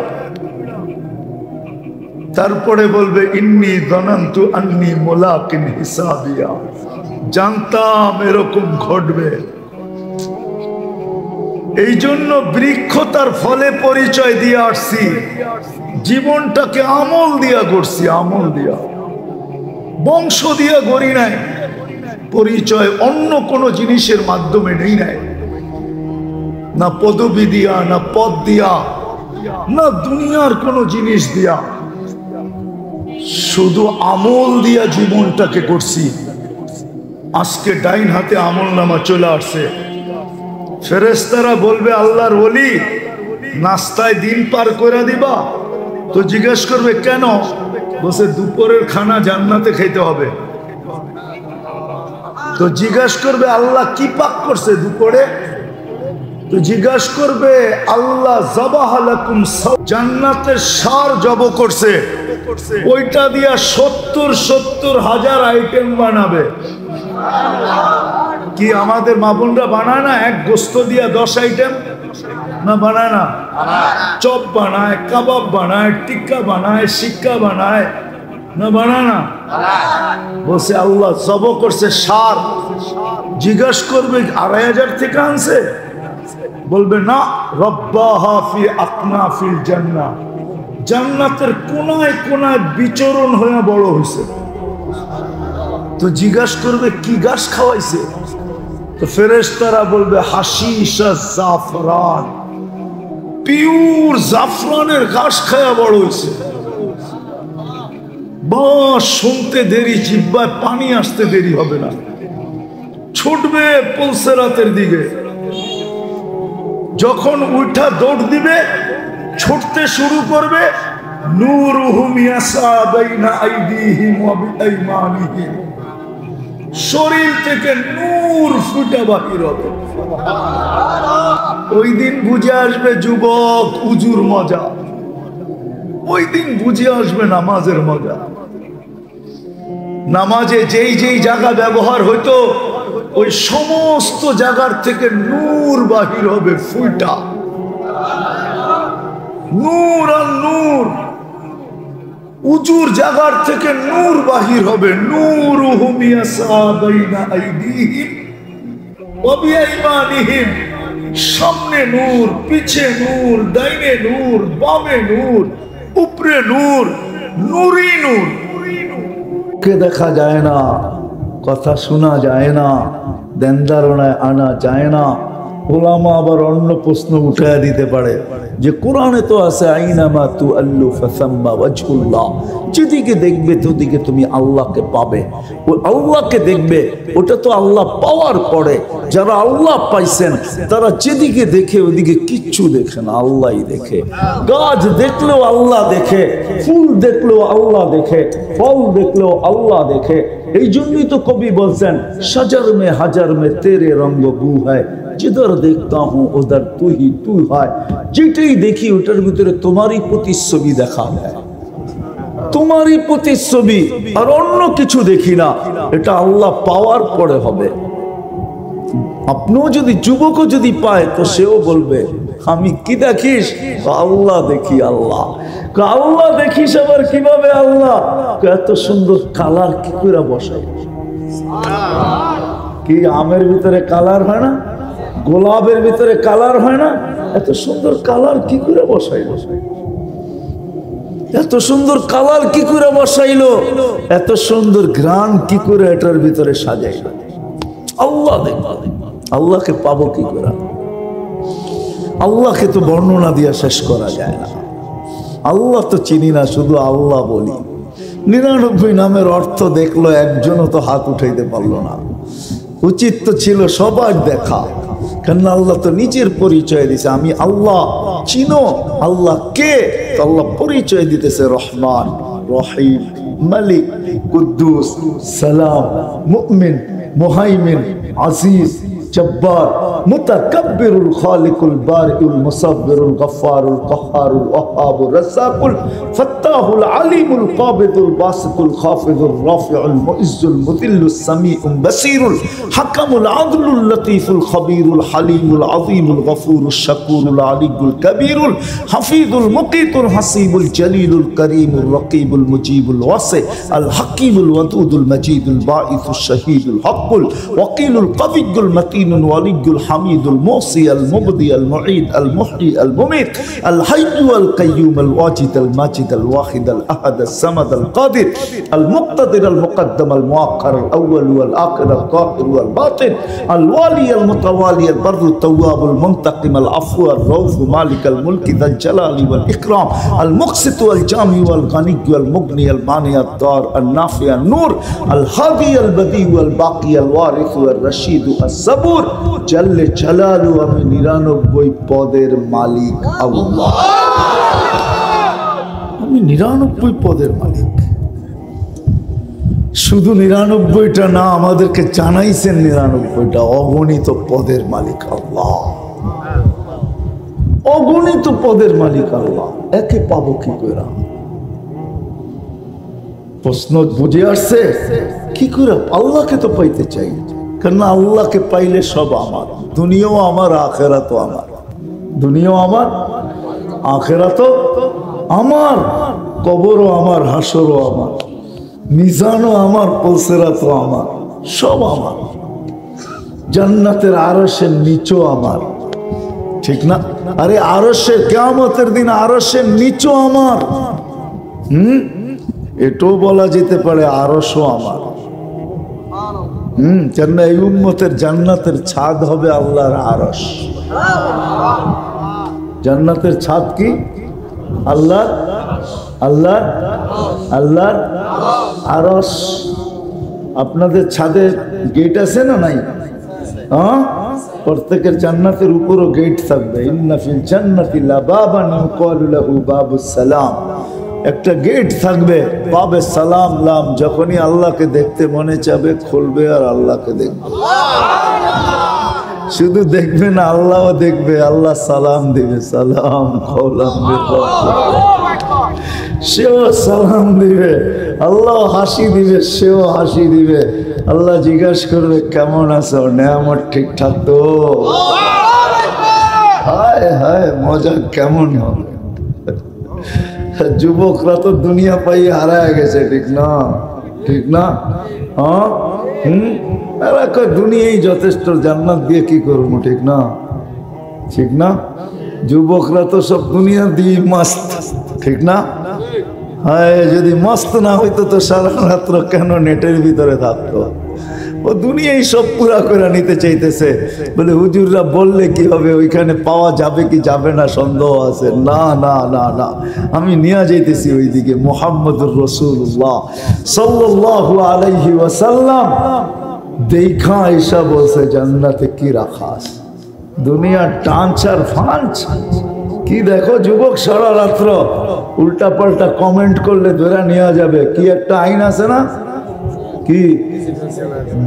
তারপরে বলবে ইন্নী যানানতু আন্নী মুলাকিন হিসাবিয়া। জানতাম এরকম ঘটবে। এই জন্য বৃক্ষ তার ফলে পরিচয় দিয়ে আসছি, জীবনটাকে আমল দিয়া করছি, আমল দিয়া, বংশ দিয়া গড়ি নাই। পরিচয় অন্য কোনো জিনিসের মাধ্যমে নেই নাই, না পদবি দিয়া, না পদ দিয়া, না দুনিয়ার কোনো জিনিস দিয়া, শুধু আমল দিয়া জীবনটাকে করছি। আজকে ডাইন হাতে আমল নামা চলে আসছে। ফেরেশতারা বলবে আল্লাহর ওলি নাস্তায় দিন পার করে দিবা? তো জিজ্ঞেস করবে কেন? বসে দুপুরের খানা জান্নাতে খেতে হবে। তো জিজ্ঞেস করবে আল্লাহ কি পাক করছে দুপুরে? তো জিজ্ঞেস করবে আল্লাহ যাবাহালাকুম জান্নাতের সার জব করছে, ওইটা দিয়া ৭০,০০০ আইটেম বানাবে। কি আমাদের মা বোনরা বানায় না? এক গোস্ত দিয়া 10 আইটেম না বানায় না? চপ বানায়, কাবাব বানায়, টিক্কা বানায়, শিক্কা বানায় না বানায় না? বসে আল্লাহ জব করছে সার। জিজ্ঞাস করবে ২৫০০ থেকে আনছে? বলবে না, রব্বাহা ফি আকনাফিল জান্নাহ, জান্নাতের কোনায় কোনায় বিচরণ হয়ে বড় হয়েছে। তো জিজ্ঞাস করবে কি ঘাস খাওয়াইছে? তো ফেরেশতারা বলবে হাশিশা জাফরান, পিওর জাফরানের ঘাস খায়া বড় হয়েছে। বাস শুনতে দেরি, জিহ্বায় পানি আসতে দেরি হবে না, ছুটবে পুলসেরাতের দিকে। যখন উঠা দৌড় দিবে, ছুটতে শুরু করবে, নূরুহুম ইয়াসা বাইনা আইদিহিম ওয়া বিআইমানিহিম, শরীর থেকে নূর ফুটা বাহির হবে। ওই দিন বুঝে আসবে যুবক উজুর মজা, ওই দিন বুঝে আসবে নামাজের মজা। নামাজে যেই যেই জায়গা ব্যবহার হইতো, ওই সমস্ত জায়গার থেকে নূর বাহির হবে, ফুটা নূর আর নূর। উজুর জায়গার থেকে নূর বাহির হবে, নূরুহুম ইয়াসা বাইনা আইদিহিম ওয়া বিআইমানিহিম, সামনে নূর, পিছে নূর, ডাইনে নূর, বামে নূর, উপরে নূর, নূরই নূর। কে দেখা যায় না, কথা শোনা যায় না, দেনদারণায় আনা যায় না। ওলামা আবার অন্য প্রশ্ন উঠায় দিতে পারে যে কোরআনে তো আছে আইনামা তুআল্লু ফাসাম্মা ওয়াজহুল্লাহ, যেদিকে দেখবে তোদিকে তুমি আল্লাহকে পাবে। ওই আল্লাহকে দেখবে, ওটা তো আল্লাহ পাওয়ার পরে। যারা আল্লাহ পাইছেন তারা যেদিকে দেখে ওদিকে কিচ্ছু দেখে না, আল্লাহই দেখে। গাছ দেখলেও আল্লাহ দেখে, ফুল দেখলেও আল্লাহ দেখে, ফল দেখলেও আল্লাহ দেখে। এই জন্যই তো কবি বলছেন সাজার মে হাজার মে তেরে রঙ্গ বু হয়, जिधर देखता हूँ उधर तू ही तू है। যেটাই দেখি ওটার ভিতরে তোমারই প্রতিচ্ছবি দেখা যায়, তোমারই প্রতিচ্ছবি, আর অন্য কিছু দেখি না। এটা আল্লাহ পাওয়ার পরে হবে। আপনিও যদি যুবকও যদি পায় তো সেও বলবে আমি কি দেখিস? আল্লাহ দেখি। আল্লাহ আল্লাহ দেখিস আবার কিভাবে? আল্লাহ এত সুন্দর কালার কি করে বসাই? কি আমের ভিতরে কালার হয় না? গোলাপের ভিতরে কালার হয় না? এত সুন্দর কালার কি করে বসাইল? এত সুন্দর কালার কি করে বসাইলো? এত সুন্দর ঘ্রাণ কি করে এটার ভিতরে সাজাইল? আল্লাহ দেখবা। আল্লাহকে পাবো কি করে? আল্লাহকে তো বর্ণনা দিয়া শেষ করা যায় না। আল্লাহ তো চিনি না, শুধু আল্লাহ বলি। 99 নামের অর্থ দেখলো, একজনও তো হাত উঠাইতে পারলো না। উচিত তো ছিল সবার দেখা, কেন আল্লাহ তো নিজের পরিচয় দিছে, আমি আল্লাহ চিনো আল্লাহ কে? তো আল্লাহ পরিচয় দিতেছে রহমান, রহিম, মালিক, কুদ্দুস, সালাম, মুমিন, মুহাইমিন, আজিজ, জব্বার, মুতাকাব্বিরুল খালিকুল বারিউল মুসাব্বিরুল গফফারুল কাহ্হারুল ওয়াহ্হাবুর রাজ্জাকুল ফাত্তাহুল আলিমুল কাবিদুল বাসিতুল খাফিজুর রাফিউল মুইজ্জুল মুদিল্লুস সামিউল বাসীরুল হাকামুল আদলুল লতীফুল খবীরুল হালিমুল আযীমুল গফুরুশ শাকুরুল আলিয়ুল কবীরুল হাফিজুল মুকিতুল হাসিবুল জলিলুল করিমুর রকিবুল মুজিবুল ওয়াসি আল হাকিমুল ওয়াদুদুল মজিদুল বাঈসুশ শহীদুল হকুল ওয়াকিলুল কবিয়ুল মতিনুল ওয়ালিয়ুল হামিদুল মুসি আল মুবদি আল মুঈদ আল মুহয়ি আল মুমীত আল হাইয়্যু আল কাইয়্যুম আল ওয়াজিদ আল মাজিদ আল ওয়াহিদ আল আহাদ আল সামাদ আল কাদির আল মুক্তাদির আল মুকদ্দম আল মুআক্কার আল আউয়াল ওয়াল আখির আল যাহির ওয়াল বাতিন আল ওয়ালি আল মুতাওয়ালি আল বাররু তাওয়াব আল মুনতাকিম আল আফু আল রউফ মালিক আল মুলকি যাল জালালি ওয়াল ইকরাম আল মুকসিত ওয়াল জামি ওয়াল গানি ওয়াল মুগনি আল মানি আল দার আল নাফি আল নূর আল হাদি আল বদি ওয়াল বাকি আল ওয়ারিস ওয়াল রশিদ আল সাবুর জাল্লে জালালু। আমি 99 পদের মালিক আল্লাহ, আমি 99 পদের মালিক। শুধু 99টা না, আমাদেরকে জানাইছেন 99টা অগণিত পদের মালিক আল্লাহ, অগণিত পদের মালিক আল্লাহ। একে পাবো কি করে? প্রশ্ন বুঝে আসছে কি করে? আল্লাহকে তো পাইতে চাই, কারণ আল্লাহকে পাইলে সব আমার, দুনিয়াও আমার, আখেরাতও আমার। দুনিয়াও আমার, আখেরাতও আমার, কবরও আমার, হাসরও আমার, মিজানও আমার, পলসেরাতও আমার, সব আমার। জান্নাতের আরশের নিচও আমার, ঠিক না? আরে আরশের কিয়ামতের দিন আরশের নিচও আমার। এটাও বলা যেতে পারে আরশও আমার। কেন এই উম্মতের জান্নাতের ছাদ হবে আল্লাহর আরশ। জান্নাতের ছাদ কি? আল্লাহ, আল্লাহ, আল্লাহর আরশ। আপনাদের ছাদে গেট আছে না নাই? হ্যাঁ, প্রত্যেকের জান্নাতের উপরও গেট থাকবে। ইন্না ফিল জান্নাতি লাবাবান ইউকালু লাহু বাবুস সালাম। একটা গেট থাকবে, বাবে সালাম লাম। যখনই আল্লাহকে দেখতে মনে চাবে খুলবে আর আল্লাহকে দেখবে। শুধু দেখবে না, আল্লাহও দেখবে। আল্লাহ সালাম দিবে, সালাম কওলাম মিনাল্লাহ। সেও সালাম দিবে, আল্লাহ হাসি দিবে, সেও হাসি দিবে। আল্লাহ জিজ্ঞাসা করবে কেমন আছো, নেয়ামত ঠিকঠাক তো? হায় হায়, মজা কেমন হবে। যুবকরা তো দুনিয়া পাই হারায় গেছে, ঠিক না? ঠিক না? হ্যাঁ, এরা কয় দুনিয়াই যথেষ্ট, জান্নাত দিয়ে কি করবো, ঠিক না? ঠিক না? যুবকরা তো সব দুনিয়া দিয়ে মস্ত, ঠিক না? হ্যাঁ, যদি মস্ত না হইতো তো সারা রাত্র কেন নেটের ভিতরে থাকতো? ও দুনিয়াই সব পুরা করে নিতে চাইতেছে। বলে হুজুররা বললে কি হবে, ওইখানে পাওয়া যাবে কি যাবে না সন্দেহ আছে। না না না না, আমি নিয়ে যাইতেছি ওইদিকে। মুহাম্মদুর রাসূলুল্লাহ সাল্লাল্লাহু আলাইহি ওয়াসাল্লাম দেখা এসা বলছে জান্নাতে কি রাখা আছে। দুনিয়ার টাঞ্চ আর ফাঞ্চ কি দেখো যুবক, সারা রাত্র উল্টা পাল্টা কমেন্ট করলে ধরে নেওয়া যাবে। কি একটা আইন আছে না, কি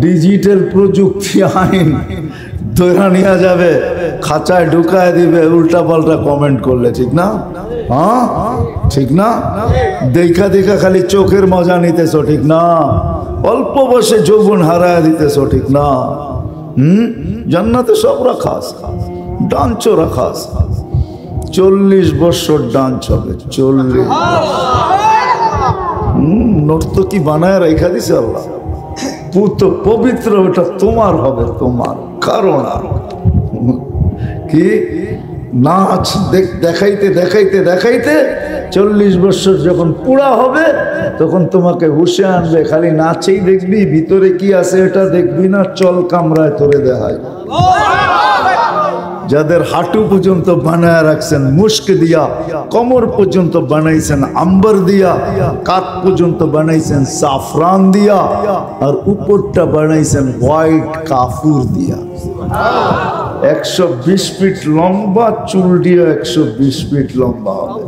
ডিজিটাল প্রযুক্তি আইন, ধরে নেওয়া যাবে, খাঁচায় ঢুকায় দিবে উল্টা পাল্টা কমেন্ট করলে, ঠিক না? হ্যাঁ, ঠিক না? দেখা দেখা খালি চোখের মজা নিতেছো, ঠিক না? অল্প বয়সে যৌবন হারায় দিতেছো, ঠিক না? জান্নাতে সব রাখা আছে, ডান্সও রাখা আছে। 40 বছর ডান্স হবে, 40। নর্তকী বানায় রেখা দিছে আল্লাহ, পুত পবিত্র, ওটা তোমার হবে, তোমার। কারণ কি নাচ দেখাইতে দেখাইতে দেখাইতে 40 বছর যখন পুরা হবে তখন তোমাকে হুশে আনবে। খালি নাচেই দেখবি, ভিতরে কি আছে এটা দেখবি না। চল কামরায় তোরে দেখায়। যাদের হাঁটু পর্যন্ত বানায় রাখছেন মুস্ক দিয়া, কোমর পর্যন্ত বানাইছেন আম্বার দিয়া, কাত পর্যন্ত বানাইছেন সাফরান দিয়া, আর উপরটা বানাইছেন হোয়াইট কাফুর দিয়া। 120 ফিট লম্বা, চুলটিও 120 ফিট লম্বা হবে।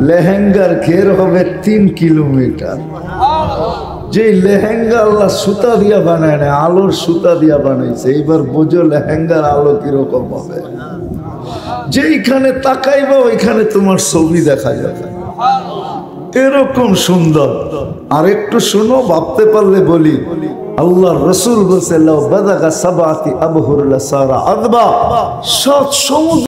লেহেঙ্গার ঘের হবে 3 কিলোমিটার। যে লেহেঙ্গা আল্লাহ সুতা দিয়া বানায় না, আলোর সুতা দিয়া বানাইছে। এইবার বোঝো লেহেঙ্গার আলো কিরকম হবে। যেইখানে তাকাইবা ওইখানে তোমার ছবি দেখা যাবে, এরকম সুন্দর। আর একটু শুনো, ভাবতে পারলে বলি, আল্লাহর রাসূল বলেছে লাউ বাদাগা সাবাতি আবহুর লাসারা আযবা, 7 সমুদ্র